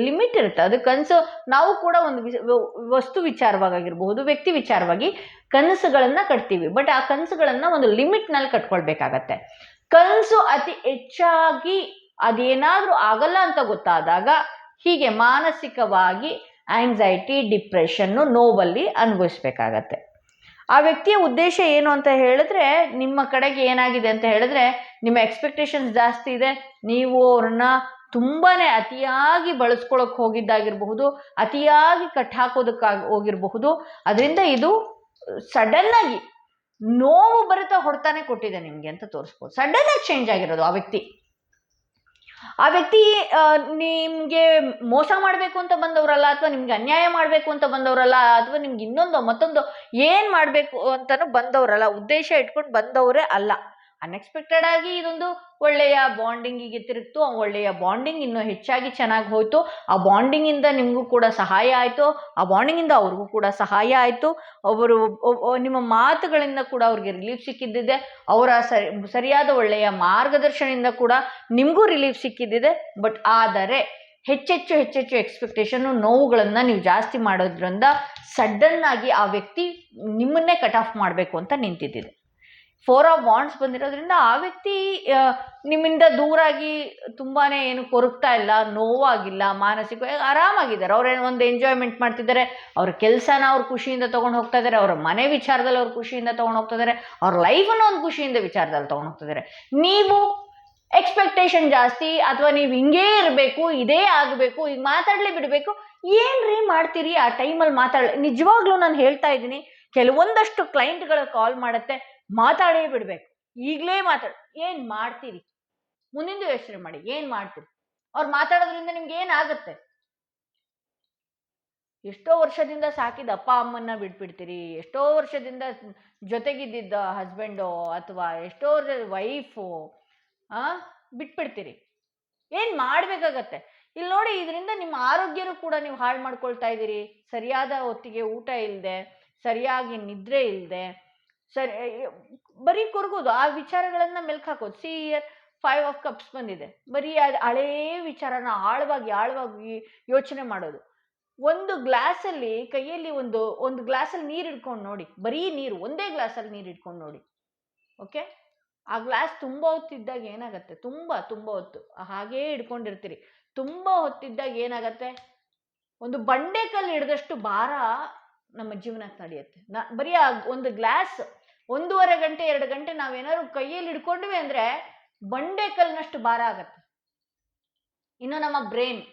ಲಿಮಿಟ್ ಇರುತ್ತೆ. ಅದು ಕನಸು ನಾವು ಕೂಡ ಒಂದು ವಸ್ತು ವಿಚಾರವಾಗಿರಬಹುದು, ವ್ಯಕ್ತಿ ವಿಚಾರವಾಗಿ ಕನಸುಗಳನ್ನ ಕಟ್ತೀವಿ. ಬಟ್ ಆ ಕನಸುಗಳನ್ನ ಒಂದು ಲಿಮಿಟ್ನಲ್ಲಿ ಕಟ್ಕೊಳ್ಬೇಕಾಗತ್ತೆ. ಕನಸು ಅತಿ ಹೆಚ್ಚಾಗಿ ಅದೇನಾದ್ರೂ ಆಗಲ್ಲ ಅಂತ ಗೊತ್ತಾದಾಗ ಹೀಗೆ ಮಾನಸಿಕವಾಗಿ ಆಂಗ್ಸೈಟಿ, ಡಿಪ್ರೆಷನ್ನು, ನೋವಲ್ಲಿ ಅನುಭವಿಸ್ಬೇಕಾಗತ್ತೆ. ಆ ವ್ಯಕ್ತಿಯ ಉದ್ದೇಶ ಏನು ಅಂತ ಹೇಳಿದ್ರೆ, ನಿಮ್ಮ ಕಡೆಗೆ ಏನಾಗಿದೆ ಅಂತ ಹೇಳಿದ್ರೆ, ನಿಮ್ಮ ಎಕ್ಸ್ಪೆಕ್ಟೇಷನ್ಸ್ ಜಾಸ್ತಿ ಇದೆ, ನೀವು ಅವ್ರನ್ನ ತುಂಬಾ ಅತಿಯಾಗಿ ಬಳಸ್ಕೊಳಕ್ಕೆ ಹೋಗಿದ್ದಾಗಿರಬಹುದು, ಅತಿಯಾಗಿ ಕಟ್ ಹಾಕೋದಕ್ಕಾಗಿ ಹೋಗಿರಬಹುದು. ಅದರಿಂದ ಇದು ಸಡನ್ನಾಗಿ ನೋವು ಬರುತ್ತಾ ಹೊಡ್ತಾನೆ ಕೊಟ್ಟಿದೆ ನಿಮಗೆ ಅಂತ ತೋರಿಸ್ಬೋದು. ಸಡನ್ನಾಗಿ ಚೇಂಜ್ ಆಗಿರೋದು ಆ ವ್ಯಕ್ತಿ ನಿಮಗೆ ಮೋಸ ಮಾಡಬೇಕು ಅಂತ ಬಂದವರಲ್ಲ, ಅಥವಾ ನಿಮ್ಗೆ ಅನ್ಯಾಯ ಮಾಡಬೇಕು ಅಂತ ಬಂದವರಲ್ಲ, ಅಥವಾ ನಿಮ್ಗೆ ಇನ್ನೊಂದು ಮತ್ತೊಂದು ಏನು ಮಾಡಬೇಕು ಅಂತಲೂ ಬಂದವರಲ್ಲ, ಉದ್ದೇಶ ಇಟ್ಕೊಂಡು ಬಂದವರೇ ಅಲ್ಲ. ಅನ್ಎಕ್ಸ್ಪೆಕ್ಟೆಡ್ ಆಗಿ ಇದೊಂದು ಒಳ್ಳೆಯ ಬಾಂಡಿಂಗಿಗೆ ತಿರುಗ್ತು, ಒಳ್ಳೆಯ ಬಾಂಡಿಂಗ್ ಇನ್ನೂ ಹೆಚ್ಚಾಗಿ ಚೆನ್ನಾಗಿ ಹೋಯ್ತು. ಆ ಬಾಂಡಿಂಗಿಂದ ನಿಮಗೂ ಕೂಡ ಸಹಾಯ ಆಯಿತು, ಆ ಬಾಂಡಿಂಗಿಂದ ಅವ್ರಿಗೂ ಕೂಡ ಸಹಾಯ ಆಯಿತು. ಅವರು ನಿಮ್ಮ ಮಾತುಗಳಿಂದ ಕೂಡ ಅವ್ರಿಗೆ ರಿಲೀಫ್ ಸಿಕ್ಕಿದ್ದಿದೆ, ಅವರ ಸರಿಯಾದ ಒಳ್ಳೆಯ ಮಾರ್ಗದರ್ಶನದಿಂದ ಕೂಡ ನಿಮಗೂ ರಿಲೀಫ್ ಸಿಕ್ಕಿದ್ದಿದೆ. ಬಟ್ ಆದರೆ ಹೆಚ್ಚೆಚ್ಚು ಎಕ್ಸ್ಪೆಕ್ಟೇಷನ್ನು, ನೋವುಗಳನ್ನು ನೀವು ಜಾಸ್ತಿ ಮಾಡೋದ್ರಿಂದ ಸಡನ್ ಆಗಿ ಆ ವ್ಯಕ್ತಿ ನಿಮ್ಮನ್ನೇ ಕಟ್ ಆಫ್ ಮಾಡಬೇಕು ಅಂತ ನಿಂತಿದ್ದಿದೆ. 4 ಆಫ್ ವಾಂಡ್ಸ್ ಬಂದಿರೋದ್ರಿಂದ ಆ ವ್ಯಕ್ತಿ ನಿಮ್ಮಿಂದ ದೂರಾಗಿ ತುಂಬಾ ಏನು ಕೊರಗ್ತಾ ಇಲ್ಲ, ನೋವಾಗಿಲ್ಲ, ಮಾನಸಿಕವಾಗಿ ಆರಾಮಾಗಿದ್ದಾರೆ. ಅವ್ರೇನು ಒಂದು ಎಂಜಾಯ್ಮೆಂಟ್ ಮಾಡ್ತಿದ್ದಾರೆ, ಅವ್ರ ಕೆಲಸನ ಅವ್ರು ಖುಷಿಯಿಂದ ತೊಗೊಂಡು ಹೋಗ್ತಾ ಇದ್ದಾರೆ, ಅವ್ರ ಮನೆ ವಿಚಾರದಲ್ಲಿ ಅವ್ರು ಖುಷಿಯಿಂದ ತೊಗೊಂಡು ಹೋಗ್ತಾ ಇದ್ದಾರೆ, ಅವ್ರ ಲೈಫನ್ನು ಒಂದು ಖುಷಿಯಿಂದ ವಿಚಾರದಲ್ಲಿ ತೊಗೊಂಡು ಹೋಗ್ತಾ ಇದ್ದಾರೆ. ನೀವು ಎಕ್ಸ್ಪೆಕ್ಟೇಷನ್ ಜಾಸ್ತಿ, ಅಥವಾ ನೀವು ಹಿಂಗೇ ಇರಬೇಕು, ಇದೇ ಆಗಬೇಕು, ಈಗ ಮಾತಾಡಲೇ ಬಿಡಬೇಕು, ಏನ್ರಿ ಮಾಡ್ತೀರಿ ಆ ಟೈಮಲ್ಲಿ ನಿಜವಾಗ್ಲೂ ನಾನು ಹೇಳ್ತಾ ಇದ್ದೀನಿ, ಕೆಲವೊಂದಷ್ಟು ಕ್ಲೈಂಟ್ಗಳು ಕಾಲ್ ಮಾಡುತ್ತೆ, ಮಾತಾಡೇ ಬಿಡಬೇಕು, ಈಗಲೇ ಏನು ಮಾಡ್ತೀರಿ, ಮುಂದಿಂದು ಯೋಚನೆ ಮಾಡಿ, ಏನು ಮಾಡ್ತೀರಿ, ಅವ್ರು ಮಾತಾಡೋದ್ರಿಂದ ನಿಮ್ಗೆ ಏನಾಗುತ್ತೆ? ಎಷ್ಟೋ ವರ್ಷದಿಂದ ಸಾಕಿದ ಅಪ್ಪ ಅಮ್ಮನ್ನ ಬಿಟ್ಬಿಡ್ತೀರಿ, ಎಷ್ಟೋ ವರ್ಷದಿಂದ ಜೊತೆಗಿದ್ದಿದ್ದ ಹಸ್ಬೆಂಡೋ ಅಥವಾ ಎಷ್ಟೋ ವೈಫು ಬಿಟ್ಬಿಡ್ತೀರಿ. ಏನು ಮಾಡಬೇಕಾಗತ್ತೆ? ಇಲ್ಲಿ ನೋಡಿ, ಇದರಿಂದ ನಿಮ್ಮ ಆರೋಗ್ಯನೂ ಕೂಡ ನೀವು ಹಾಳು ಮಾಡ್ಕೊಳ್ತಾ ಇದ್ದೀರಿ. ಸರಿಯಾದ ಹೊತ್ತಿಗೆ ಊಟ ಇಲ್ಲದೆ, ಸರಿಯಾಗಿ ನಿದ್ರೆ ಇಲ್ಲದೆ, ಬರೀ ಕೊರಗೋದು, ಆ ವಿಚಾರಗಳನ್ನು ಮೆಲ್ಕು ಹಾಕೋದು. ಇಯರ್ 5 ಆಫ್ ಕಪ್ಸ್ ಬಂದಿದೆ, ಬರೀ ಅದು ಹಳೇ ವಿಚಾರನ ಆಳವಾಗಿ ಯೋಚನೆ ಮಾಡೋದು. ಒಂದು ಗ್ಲಾಸಲ್ಲಿ ಕೈಯಲ್ಲಿ ಒಂದು ಗ್ಲಾಸಲ್ಲಿ ನೀರು ಇಟ್ಕೊಂಡು ನೋಡಿ, ಬರೀ ನೀರು, ಒಂದೇ ಗ್ಲಾಸಲ್ಲಿ ನೀರು ಇಟ್ಕೊಂಡು ನೋಡಿ. ಓಕೆ, ಆ ಗ್ಲಾಸ್ ತುಂಬ ಹೊತ್ತಿದ್ದಾಗ ಏನಾಗತ್ತೆ? ತುಂಬ ಹೊತ್ತು ಹಾಗೇ ಹಿಡ್ಕೊಂಡಿರ್ತೀರಿ. ತುಂಬ ಹೊತ್ತಿದ್ದಾಗ ಏನಾಗತ್ತೆ? ಒಂದು ಬಂಡೆಕಲ್ಲು ಹಿಡಿದಷ್ಟು ಭಾರ ನಮ್ಮ ಜೀವನಕ್ಕೆ ನಡೆಯುತ್ತೆ. ಬರೀ ಆ ಒಂದು ಗ್ಲಾಸ್ 1.5 ಗಂಟೆ 2 ಗಂಟೆ ನಾವೇನಾದ್ರು ಕೈಯಲ್ಲಿ ಹಿಡ್ಕೊಂಡ್ವಿ ಅಂದರೆ ಬಂಡೆಕಲ್ಲಿನಷ್ಟು ಭಾರ ಆಗತ್ತೆ. ಇನ್ನು ನಮ್ಮ ಬ್ರೈನ್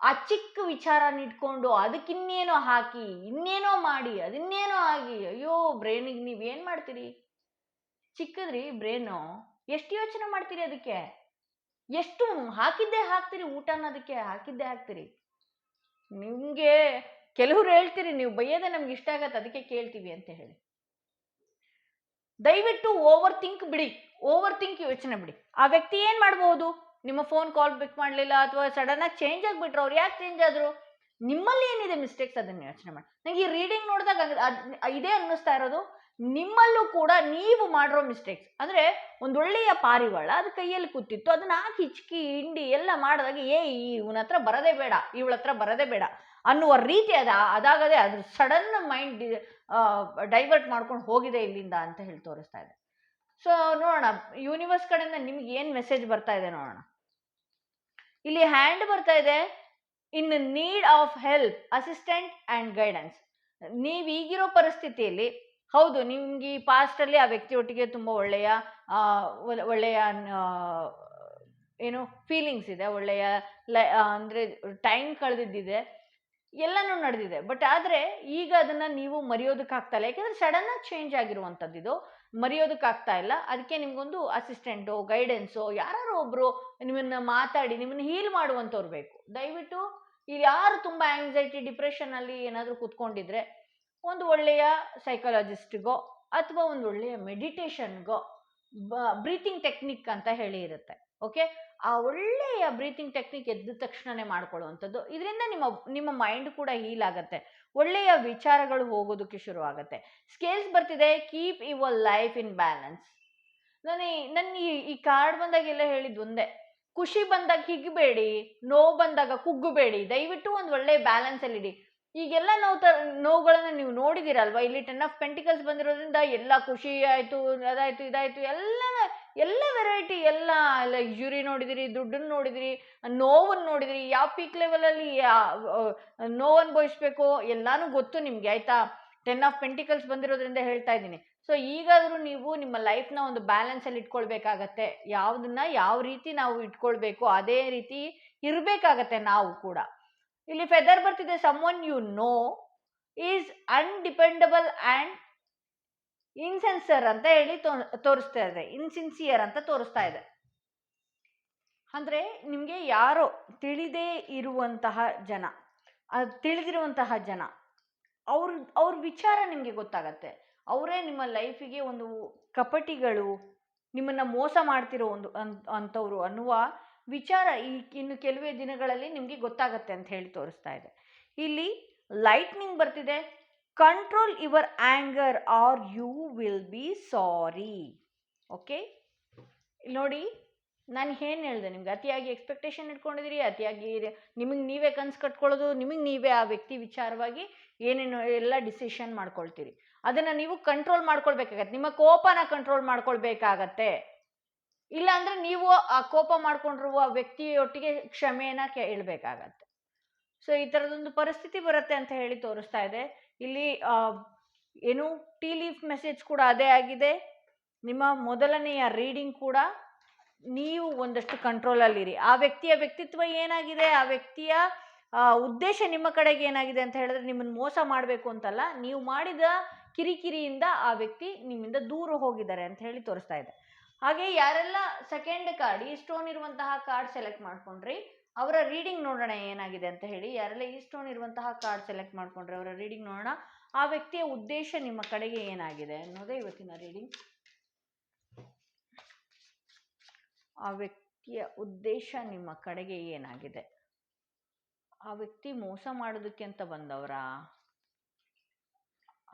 ಆ ಚಿಕ್ಕ ವಿಚಾರನ ಇಟ್ಕೊಂಡು ಅದಕ್ಕಿನ್ನೇನೋ ಹಾಕಿ, ಇನ್ನೇನೋ ಮಾಡಿ, ಅದನ್ನೇನೋ ಆಗಿ, ಅಯ್ಯೋ ಬ್ರೈನಿಗೆ ನೀವೇನು ಮಾಡ್ತೀರಿ? ಚಿಕ್ಕದ್ರಿ ಬ್ರೈನು, ಎಷ್ಟು ಯೋಚನೆ ಮಾಡ್ತೀರಿ ಅದಕ್ಕೆ? ಎಷ್ಟು ಹಾಕಿದ್ದೇ ಹಾಕ್ತೀರಿ, ಊಟನ ಅದಕ್ಕೆ ಹಾಕಿದ್ದೇ ಹಾಕ್ತೀರಿ. ನಿಮಗೆ ಕೆಲವ್ರು ಹೇಳ್ತೀರಿ, ನೀವು ಬೈಯೋದೇ ನಮ್ಗೆ ಇಷ್ಟ ಆಗತ್ತೆ, ಅದಕ್ಕೆ ಕೇಳ್ತೀವಿ ಅಂತ ಹೇಳಿ. ದಯವಿಟ್ಟು ಓವರ್ ಥಿಂಕ್ ಯೋಚನೆ ಬಿಡಿ. ಆ ವ್ಯಕ್ತಿ ಏನು ಮಾಡ್ಬೋದು? ನಿಮ್ಮ ಫೋನ್ ಕಾಲ್ ಪಿಕ್ ಮಾಡಲಿಲ್ಲ, ಅಥವಾ ಸಡನ್ ಆಗಿ ಚೇಂಜ್ ಆಗಿಬಿಟ್ರು. ಅವ್ರು ಯಾಕೆ ಚೇಂಜ್ ಆದರು? ನಿಮ್ಮಲ್ಲಿ ಏನಿದೆ ಮಿಸ್ಟೇಕ್ಸ್, ಅದನ್ನು ಯೋಚನೆ ಮಾಡಿ. ನನಗೆ ಈ ರೀಡಿಂಗ್ ನೋಡಿದಾಗ ಇದೇ ಅನ್ನಿಸ್ತಾ ಇರೋದು, ನಿಮ್ಮಲ್ಲೂ ಕೂಡ ನೀವು ಮಾಡಿರೋ ಮಿಸ್ಟೇಕ್ಸ್. ಅಂದರೆ ಒಂದೊಳ್ಳೆಯ ಪಾರಿವಾಳ ಅದು ಕೈಯಲ್ಲಿ ಕೂತಿತ್ತು, ಅದನ್ನ ಹಾಕಿ ಹಿಚ್ಕಿ ಹಿಂಡಿ ಎಲ್ಲ ಮಾಡಿದಾಗ ಇವನ ಹತ್ರ ಬರೋದೇ ಬೇಡ, ಇವಳ ಹತ್ರ ಬರೋದೇ ಬೇಡ ಅನ್ನುವ ರೀತಿ ಅದಾಗದೆ ಅದ್ರ ಸಡನ್ ಮೈಂಡ್ ಡೈವರ್ಟ್ ಮಾಡ್ಕೊಂಡು ಹೋಗಿದೆ ಇಲ್ಲಿಂದ ಅಂತ ಹೇಳಿ ತೋರಿಸ್ತಾ ಇದೆ. ಸೊ ನೋಡೋಣ, ಯೂನಿವರ್ಸ್ ಕಡೆಯಿಂದ ನಿಮ್ಗೆ ಏನು ಮೆಸೇಜ್ ಬರ್ತಾ ಇದೆ ನೋಡೋಣ. ಇಲ್ಲಿ ಹ್ಯಾಂಡ್ ಬರ್ತಾ ಇದೆ, ಇನ್ need of help, assistant and guidance. ನೀವು ಈಗಿರೋ ಪರಿಸ್ಥಿತಿಯಲ್ಲಿ, ಹೌದು, ನಿಮ್ಗೆ ಈ ಪಾಸ್ಟಲ್ಲಿ ಆ ವ್ಯಕ್ತಿಯೊಟ್ಟಿಗೆ ತುಂಬ ಒಳ್ಳೆಯ ಏನು ಫೀಲಿಂಗ್ಸ್ ಇದೆ, ಒಳ್ಳೆಯ ಅಂದರೆ ಟೈಮ್ ಕಳೆದಿದ್ದಿದೆ, ಎಲ್ಲನೂ ನಡೆದಿದೆ. ಬಟ್ ಆದರೆ ಈಗ ಅದನ್ನು ನೀವು ಮರೆಯೋದಕ್ಕಾಗ್ತಾ ಇಲ್ಲ, ಯಾಕೆಂದರೆ ಸಡನ್ನಾಗಿ ಚೇಂಜ್ ಆಗಿರುವಂಥದ್ದು, ಇದು ಮರೆಯೋದಕ್ಕಾಗ್ತಾ ಇಲ್ಲ. ಅದಕ್ಕೆ ನಿಮಗೊಂದು ಅಸಿಸ್ಟೆಂಟು, ಗೈಡೆನ್ಸು, ಯಾರು ಒಬ್ಬರು ನಿಮ್ಮನ್ನು ಮಾತಾಡಿ ನಿಮ್ಮನ್ನು ಹೀಲ್ ಮಾಡುವಂಥವ್ರು ಬೇಕು. ದಯವಿಟ್ಟು ಇಲ್ಲಿ ಯಾರು ತುಂಬ ಆ್ಯಂಗ್ಸೈಟಿ, ಡಿಪ್ರೆಷನಲ್ಲಿ ಏನಾದರೂ ಕೂತ್ಕೊಂಡಿದ್ರೆ, ಒಂದು ಒಳ್ಳೆಯ ಸೈಕಾಲಜಿಸ್ಟ್ಗೋ ಅಥವಾ ಒಂದು ಒಳ್ಳೆಯ ಮೆಡಿಟೇಷನ್ಗೋ, ಬ್ರೀತಿಂಗ್ ಟೆಕ್ನಿಕ್ ಅಂತ ಹೇಳಿ ಇರುತ್ತೆ. ಓಕೆ, ಆ ಒಳ್ಳೆಯ ಬ್ರೀತಿಂಗ್ ಟೆಕ್ನಿಕ್ ಎದ್ದ ತಕ್ಷಣನೇ ಮಾಡ್ಕೊಳ್ಳುವಂಥದ್ದು. ಇದರಿಂದ ನಿಮ್ಮ ಮೈಂಡ್ ಕೂಡ ಹೀಲ್ ಆಗುತ್ತೆ, ಒಳ್ಳೆಯ ವಿಚಾರಗಳು ಹೋಗೋದಕ್ಕೆ ಶುರು ಆಗುತ್ತೆ. ಸ್ಕೇಲ್ಸ್ ಬರ್ತಿದೆ, keep your life in balance. ನನ್ನ ಈ ಕಾರ್ಡ್ ಬಂದಾಗೆಲ್ಲ ಹೇಳಿದ್ದು ಒಂದೇ, ಖುಷಿ ಬಂದಾಗ ಹಿಗ್ಬೇಡಿ, ನೋವು ಬಂದಾಗ ಕುಗ್ಗಬೇಡಿ, ದಯವಿಟ್ಟು ಒಂದು ಒಳ್ಳೆಯ ಬ್ಯಾಲೆನ್ಸಲ್ಲಿ ಇಡಿ. ಈಗೆಲ್ಲ ನೋವುಗಳನ್ನು ನೀವು ನೋಡಿದಿರಲ್ವಾ? ಇಲ್ಲಿ 10 ಆಫ್ ಪೆಂಟಿಕಲ್ಸ್ ಬಂದಿರೋದ್ರಿಂದ ಎಲ್ಲ ಖುಷಿ ಆಯಿತು, ಅದಾಯಿತು, ಇದಾಯಿತು, ಎಲ್ಲ ವೆರೈಟಿ, ಎಲ್ಲ ಲಕ್ಸುರಿ ನೋಡಿದಿರಿ, ದುಡ್ಡನ್ನು ನೋಡಿದಿರಿ, ನೋವನ್ನು ನೋಡಿದಿರಿ, ಯಾವ ಪೀಕ್ ಲೆವೆಲಲ್ಲಿ ನೋವು ಅನುಭವಿಸ್ಬೇಕು ಎಲ್ಲನೂ ಗೊತ್ತು ನಿಮಗೆ, ಆಯಿತಾ? 10 ಆಫ್ ಪೆಂಟಿಕಲ್ಸ್ ಬಂದಿರೋದ್ರಿಂದ ಹೇಳ್ತಾ ಇದ್ದೀನಿ. ಸೊ ಈಗಾದರೂ ನೀವು ನಿಮ್ಮ ಲೈಫ್ನ ಒಂದು ಬ್ಯಾಲೆನ್ಸಲ್ಲಿ ಇಟ್ಕೊಳ್ಬೇಕಾಗತ್ತೆ. ಯಾವ ರೀತಿ ನಾವು ಇಟ್ಕೊಳ್ಬೇಕು ಅದೇ ರೀತಿ ಇರಬೇಕಾಗತ್ತೆ ನಾವು ಕೂಡ. ಇಲ್ಲಿ ಫೆದರ್ ಬರ್ತಿದೆ, someone you know is undependable and insincere ಅಂತ ಹೇಳಿ ತೋರಿಸ್ತಾ ಇದೆ, ಇನ್ಸಿನ್ಸಿಯರ್ ಅಂತ ತೋರಿಸ್ತಾ ಇದೆ. ಅಂದರೆ ನಿಮಗೆ ಯಾರೋ ತಿಳಿದೇ ಇರುವಂತಹ ಜನ, ತಿಳಿದಿರುವಂತಹ ಜನ, ಅವ್ರ ವಿಚಾರ ನಿಮಗೆ ಗೊತ್ತಾಗತ್ತೆ. ಅವರೇ ನಿಮ್ಮ ಲೈಫಿಗೆ ಒಂದು ಕಪಟಿಗಳು, ನಿಮ್ಮನ್ನು ಮೋಸ ಮಾಡ್ತಿರೋ ಒಂದು ಅಂಥವ್ರು ಅನ್ನುವ ವಿಚಾರ ಇನ್ನು ಕೆಲವೇ ದಿನಗಳಲ್ಲಿ ನಿಮಗೆ ಗೊತ್ತಾಗತ್ತೆ ಅಂತ ಹೇಳಿ ತೋರಿಸ್ತಾ ಇದೆ. ಇಲ್ಲಿ ಲೈಟ್ನಿಂಗ್ ಬರ್ತಿದೆ. Control your anger or you will be sorry. Okay, ನೋಡಿ ನಾನು ಏನು ಹೇಳಿದೆ ನಿಮ್ಗೆ, ಅತಿಯಾಗಿ ಎಕ್ಸ್ಪೆಕ್ಟೇಷನ್ ಇಟ್ಕೊಂಡಿದ್ದೀರಿ, ಅತಿಯಾಗಿ ನಿಮಗೆ ನೀವೇ ಕನಸು ಕಟ್ಕೊಳ್ಳೋದು, ನಿಮಗೆ ನೀವೇ ಆ ವ್ಯಕ್ತಿ ವಿಚಾರವಾಗಿ ಏನೇನು ಎಲ್ಲ ಡಿಸಿಷನ್ ಮಾಡ್ಕೊಳ್ತೀರಿ. ಅದನ್ನು ನೀವು ಕಂಟ್ರೋಲ್ ಮಾಡ್ಕೊಳ್ಬೇಕಾಗತ್ತೆ. ನಿಮ್ಮ ಕೋಪನ ಕಂಟ್ರೋಲ್ ಮಾಡ್ಕೊಳ್ಬೇಕಾಗತ್ತೆ. ಇಲ್ಲಾಂದರೆ ನೀವು ಆ ಕೋಪ ಮಾಡ್ಕೊಂಡಿರುವ ವ್ಯಕ್ತಿಯೊಟ್ಟಿಗೆ ಕ್ಷಮೆಯನ್ನು ಕೇಳಬೇಕಾಗತ್ತೆ. ಸೊ ಈ ಥರದೊಂದು ಪರಿಸ್ಥಿತಿ ಬರುತ್ತೆ ಅಂತ ಹೇಳಿ ತೋರಿಸ್ತಾ ಇದೆ. ಇಲ್ಲಿ ಏನು ಟೀ ಲೀಫ್ ಮೆಸೇಜ್ ಕೂಡ ಅದೇ ಆಗಿದೆ. ನಿಮ್ಮ ಮೊದಲನೆಯ ರೀಡಿಂಗ್ ಕೂಡ ನೀವು ಒಂದಷ್ಟು ಕಂಟ್ರೋಲಲ್ಲಿರಿ. ಆ ವ್ಯಕ್ತಿಯ ವ್ಯಕ್ತಿತ್ವ ಏನಾಗಿದೆ, ಆ ವ್ಯಕ್ತಿಯ ಉದ್ದೇಶ ನಿಮ್ಮ ಕಡೆಗೆ ಏನಾಗಿದೆ ಅಂತ ಹೇಳಿದ್ರೆ ನಿಮ್ಮನ್ನು ಮೋಸ ಮಾಡಬೇಕು ಅಂತಲ್ಲ, ನೀವು ಮಾಡಿದ ಕಿರಿಕಿರಿಯಿಂದ ಆ ವ್ಯಕ್ತಿ ನಿಮ್ಮಿಂದ ದೂರ ಹೋಗಿದ್ದಾರೆ ಅಂತ ಹೇಳಿ ತೋರಿಸ್ತಾ ಇದೆ. ಹಾಗೆ ಯಾರೆಲ್ಲ ಸೆಕೆಂಡ್ ಕಾರ್ಡ್, ಈ ಸ್ಟೋನ್ ಇರುವಂತಹ ಕಾರ್ಡ್ ಸೆಲೆಕ್ಟ್ ಮಾಡ್ಕೊಂಡ್ರಿ ಅವರ ರೀಡಿಂಗ್ ನೋಡೋಣ ಏನಾಗಿದೆ ಅಂತ ಹೇಳಿ. ಯಾರೆಲ್ಲ ಈ ಸ್ಟೋನ್ ಇರುವಂತಹ ಕಾರ್ಡ್ ಸೆಲೆಕ್ಟ್ ಮಾಡ್ಕೊಂಡ್ರೆ ಅವರ ರೀಡಿಂಗ್ ನೋಡೋಣ. ಆ ವ್ಯಕ್ತಿಯ ಉದ್ದೇಶ ನಿಮ್ಮ ಕಡೆಗೆ ಏನಾಗಿದೆ ಅನ್ನೋದೇ ಇವತ್ತಿನ ರೀಡಿಂಗ್. ಆ ವ್ಯಕ್ತಿಯ ಉದ್ದೇಶ ನಿಮ್ಮ ಕಡೆಗೆ ಏನಾಗಿದೆ? ಆ ವ್ಯಕ್ತಿ ಮೋಸ ಮಾಡೋದಕ್ಕೆ ಅಂತ ಬಂದವರ?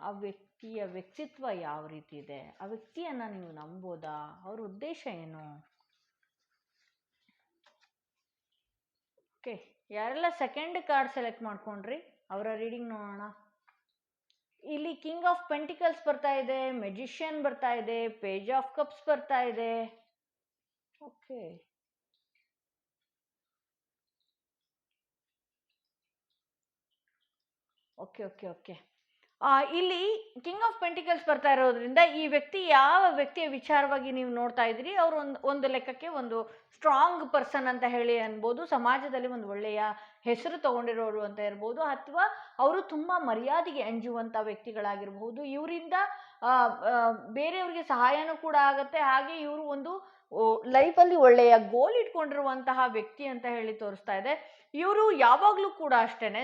ಆ ವ್ಯಕ್ತಿಯ ವ್ಯಕ್ತಿತ್ವ ಯಾವ ರೀತಿ ಇದೆ? ಆ ವ್ಯಕ್ತಿಯನ್ನ ನೀವು ನಂಬೋದಾ? ಅವ್ರ ಉದ್ದೇಶ ಏನು? ಓಕೆ, ಯಾರೆಲ್ಲ ಸೆಕೆಂಡ್ ಕಾರ್ಡ್ ಸೆಲೆಕ್ಟ್ ಮಾಡ್ಕೊಂಡ್ರಿ ಅವರ ರೀಡಿಂಗ್ ನೋಡೋಣ. ಇಲ್ಲಿ ಕಿಂಗ್ ಆಫ್ ಪೆಂಟಿಕಲ್ಸ್ ಬರ್ತಾ ಇದೆ, ಮೆಜಿಷಿಯನ್ ಬರ್ತಾ ಇದೆ, ಪೇಜ್ ಆಫ್ ಕಪ್ಸ್ ಬರ್ತಾ ಇದೆ. ಓಕೆ, ಓಕೆ ಓಕೆ ಓಕೆ ಇಲ್ಲಿ ಕಿಂಗ್ ಆಫ್ ಪೆಂಟಿಕಲ್ಸ್ ಬರ್ತಾ ಇರೋದ್ರಿಂದ ಈ ವ್ಯಕ್ತಿ ಯಾವ ವ್ಯಕ್ತಿಯ ವಿಚಾರವಾಗಿ ನೀವು ನೋಡ್ತಾ ಇದ್ದೀರಿ, ಅವರು ಒಂದು ಲೆಕ್ಕಕ್ಕೆ ಒಂದು ಸ್ಟ್ರಾಂಗ್ ಪರ್ಸನ್ ಅಂತ ಹೇಳಿ ಅನ್ಬೋದು. ಸಮಾಜದಲ್ಲಿ ಒಂದು ಒಳ್ಳೆಯ ಹೆಸರು ತಗೊಂಡಿರೋರು ಅಂತ ಇರ್ಬೋದು, ಅಥವಾ ಅವರು ತುಂಬ ಮರ್ಯಾದೆಗೆ ಅಂಜುವಂಥ ವ್ಯಕ್ತಿಗಳಾಗಿರ್ಬೋದು. ಇವರಿಂದ ಬೇರೆಯವ್ರಿಗೆ ಸಹಾಯನೂ ಕೂಡ ಆಗತ್ತೆ. ಹಾಗೆ ಇವರು ಒಂದು ಲೈಫಲ್ಲಿ ಒಳ್ಳೆಯ ಗೋಲ್ ಇಟ್ಕೊಂಡಿರುವಂತಹ ವ್ಯಕ್ತಿ ಅಂತ ಹೇಳಿ ತೋರಿಸ್ತಾ ಇದೆ. ಇವರು ಯಾವಾಗಲೂ ಕೂಡ ಅಷ್ಟೇನೆ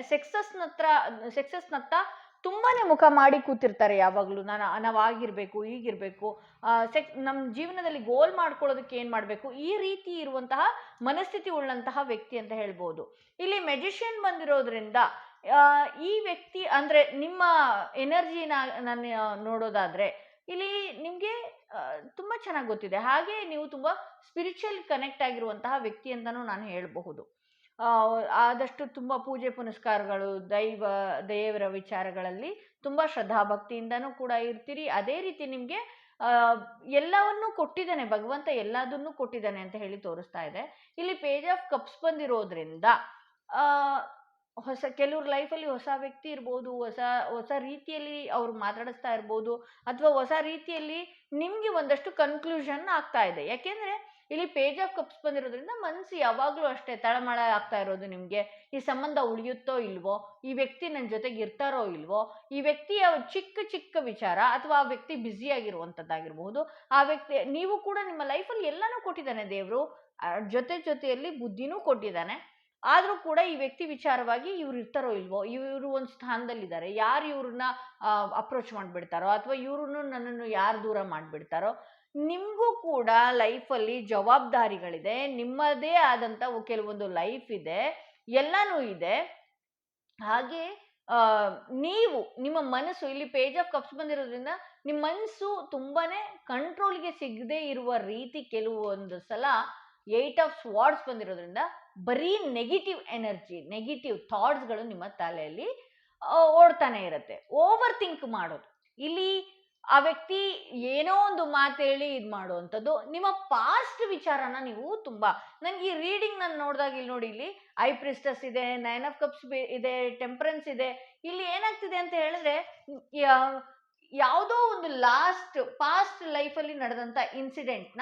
ಸಕ್ಸಸ್ನತ್ತ ತುಂಬಾನೇ ಮುಖ ಮಾಡಿ ಕೂತಿರ್ತಾರೆ. ಯಾವಾಗಲೂ ನಾವಾಗಿರ್ಬೇಕು, ಈಗಿರ್ಬೇಕು, ನಮ್ಮ ಜೀವನದಲ್ಲಿ ಗೋಲ್ ಮಾಡ್ಕೊಳ್ಳೋದಕ್ಕೆ ಏನು ಮಾಡಬೇಕು, ಈ ರೀತಿ ಇರುವಂತಹ ಮನಸ್ಥಿತಿ ಉಳ್ಳಂತಹ ವ್ಯಕ್ತಿ ಅಂತ ಹೇಳ್ಬೋದು. ಇಲ್ಲಿ ಮೆಜಿಷಿಯನ್ ಬಂದಿರೋದ್ರಿಂದ ಈ ವ್ಯಕ್ತಿ ಅಂದರೆ ನಿಮ್ಮ ಎನರ್ಜಿನ ನಾನು ನೋಡೋದಾದರೆ ಇಲ್ಲಿ ನಿಮಗೆ ತುಂಬ ಚೆನ್ನಾಗಿ ಗೊತ್ತಿದೆ. ಹಾಗೆ ನೀವು ತುಂಬ ಸ್ಪಿರಿಚುವಲ್ ಕನೆಕ್ಟ್ ಆಗಿರುವಂತಹ ವ್ಯಕ್ತಿ ಅಂತಲೂ ನಾನು ಹೇಳಬಹುದು. ಆದಷ್ಟು ತುಂಬ ಪೂಜೆ ಪುನಸ್ಕಾರಗಳು, ದೇವರ ವಿಚಾರಗಳಲ್ಲಿ ತುಂಬ ಶ್ರದ್ಧಾಭಕ್ತಿಯಿಂದನೂ ಕೂಡ ಇರ್ತೀರಿ. ಅದೇ ರೀತಿ ನಿಮಗೆ ಎಲ್ಲವನ್ನೂ ಕೊಟ್ಟಿದ್ದಾನೆ ಭಗವಂತ, ಎಲ್ಲದನ್ನೂ ಕೊಟ್ಟಿದ್ದಾನೆ ಅಂತ ಹೇಳಿ ತೋರಿಸ್ತಾ ಇದೆ. ಇಲ್ಲಿ ಪೇಜ್ ಆಫ್ ಕಪ್ಸ್ ಬಂದಿರೋದ್ರಿಂದ ಕೆಲವ್ರ ಲೈಫಲ್ಲಿ ಹೊಸ ವ್ಯಕ್ತಿ ಇರ್ಬೋದು, ಹೊಸ ರೀತಿಯಲ್ಲಿ ಅವ್ರು ಮಾತಾಡಿಸ್ತಾ ಇರ್ಬೋದು, ಅಥವಾ ಹೊಸ ರೀತಿಯಲ್ಲಿ ನಿಮಗೆ ಒಂದಷ್ಟು ಕನ್ಕ್ಲೂಷನ್ ಆಗ್ತಾ ಇದೆ. ಯಾಕೆಂದರೆ ಇಲ್ಲಿ ಪೇಜ್ ಆಫ್ ಕಪ್ಸ್ ಬಂದಿರೋದ್ರಿಂದ ಮನಸ್ಸು ಯಾವಾಗಲೂ ಅಷ್ಟೇ ತಳಮಳ ಆಗ್ತಾ ಇರೋದು. ನಿಮಗೆ ಈ ಸಂಬಂಧ ಉಳಿಯುತ್ತೋ ಇಲ್ವೋ, ಈ ವ್ಯಕ್ತಿ ನನ್ನ ಜೊತೆಗೆ ಇರ್ತಾರೋ ಇಲ್ವೋ, ಈ ವ್ಯಕ್ತಿಯ ಚಿಕ್ಕ ಚಿಕ್ಕ ವಿಚಾರ, ಅಥವಾ ಆ ವ್ಯಕ್ತಿ ಬ್ಯುಸಿಯಾಗಿರುವಂಥದ್ದಾಗಿರ್ಬಹುದು. ಆ ವ್ಯಕ್ತಿ, ನೀವು ಕೂಡ ನಿಮ್ಮ ಲೈಫಲ್ಲಿ ಎಲ್ಲನೂ ಕೊಟ್ಟಿದ್ದಾನೆ ದೇವರು, ಜೊತೆಯಲ್ಲಿ ಬುದ್ಧಿನೂ ಕೊಟ್ಟಿದ್ದಾನೆ. ಆದರೂ ಕೂಡ ಈ ವ್ಯಕ್ತಿ ವಿಚಾರವಾಗಿ ಇವ್ರು ಇರ್ತಾರೋ ಇಲ್ವೋ, ಇವರು ಒಂದು ಸ್ಥಾನದಲ್ಲಿದ್ದಾರೆ, ಯಾರು ಇವ್ರನ್ನ ಅಪ್ರೋಚ್ ಮಾಡಿಬಿಡ್ತಾರೋ, ಅಥವಾ ಇವ್ರನ್ನು ನನ್ನನ್ನು ಯಾರು ದೂರ ಮಾಡಿಬಿಡ್ತಾರೋ. ನಿಮಗೂ ಕೂಡ ಲೈಫಲ್ಲಿ ಜವಾಬ್ದಾರಿಗಳಿದೆ, ನಿಮ್ಮದೇ ಆದಂಥ ಕೆಲವೊಂದು ಲೈಫ್ ಇದೆ, ಎಲ್ಲನೂ ಇದೆ. ಹಾಗೆ ನೀವು ನಿಮ್ಮ ಮನಸ್ಸು, ಇಲ್ಲಿ ಪೇಜ್ ಆಫ್ ಕಪ್ಸ್ ಬಂದಿರೋದ್ರಿಂದ ನಿಮ್ಮ ಮನಸ್ಸು ತುಂಬಾನೇ ಕಂಟ್ರೋಲ್ಗೆ ಸಿಗದೆ ಇರುವ ರೀತಿ ಕೆಲವೊಂದು ಸಲ 8 ಆಫ್ ಸ್ವಾರ್ಡ್ಸ್ ಬಂದಿರೋದ್ರಿಂದ ಬರೀ ನೆಗೆಟಿವ್ ಎನರ್ಜಿ, ನೆಗೆಟಿವ್ ಥಾಟ್ಸ್ಗಳು ನಿಮ್ಮ ತಲೆಯಲ್ಲಿ ಓಡ್ತಾನೆ ಇರುತ್ತೆ. ಓವರ್ ಥಿಂಕ್ ಮಾಡೋದು, ಇಲ್ಲಿ ಆ ವ್ಯಕ್ತಿ ಏನೋ ಒಂದು ಮಾತು ಹೇಳಿ ಇದು ಮಾಡುವಂಥದ್ದು, ನಿಮ್ಮ ಪಾಸ್ಟ್ ವಿಚಾರನ ನೀವು ತುಂಬ. ನನಗೆ ಈ ರೀಡಿಂಗ್ ನಾನು ನೋಡಿದಾಗ ಇಲ್ಲಿ ನೋಡಿ, ಇಲ್ಲಿ ಐ ಪ್ರಿಸ್ಟಸ್ ಇದೆ, 9 ಆಫ್ ಕಪ್ಸ್ ಇದೆ, ಟೆಂಪರೆನ್ಸ್ ಇದೆ. ಇಲ್ಲಿ ಏನಾಗ್ತಿದೆ ಅಂತ ಹೇಳಿದ್ರೆ ಯಾವುದೋ ಒಂದು ಪಾಸ್ಟ್ ಲೈಫಲ್ಲಿ ನಡೆದಂಥ ಇನ್ಸಿಡೆಂಟ್ನ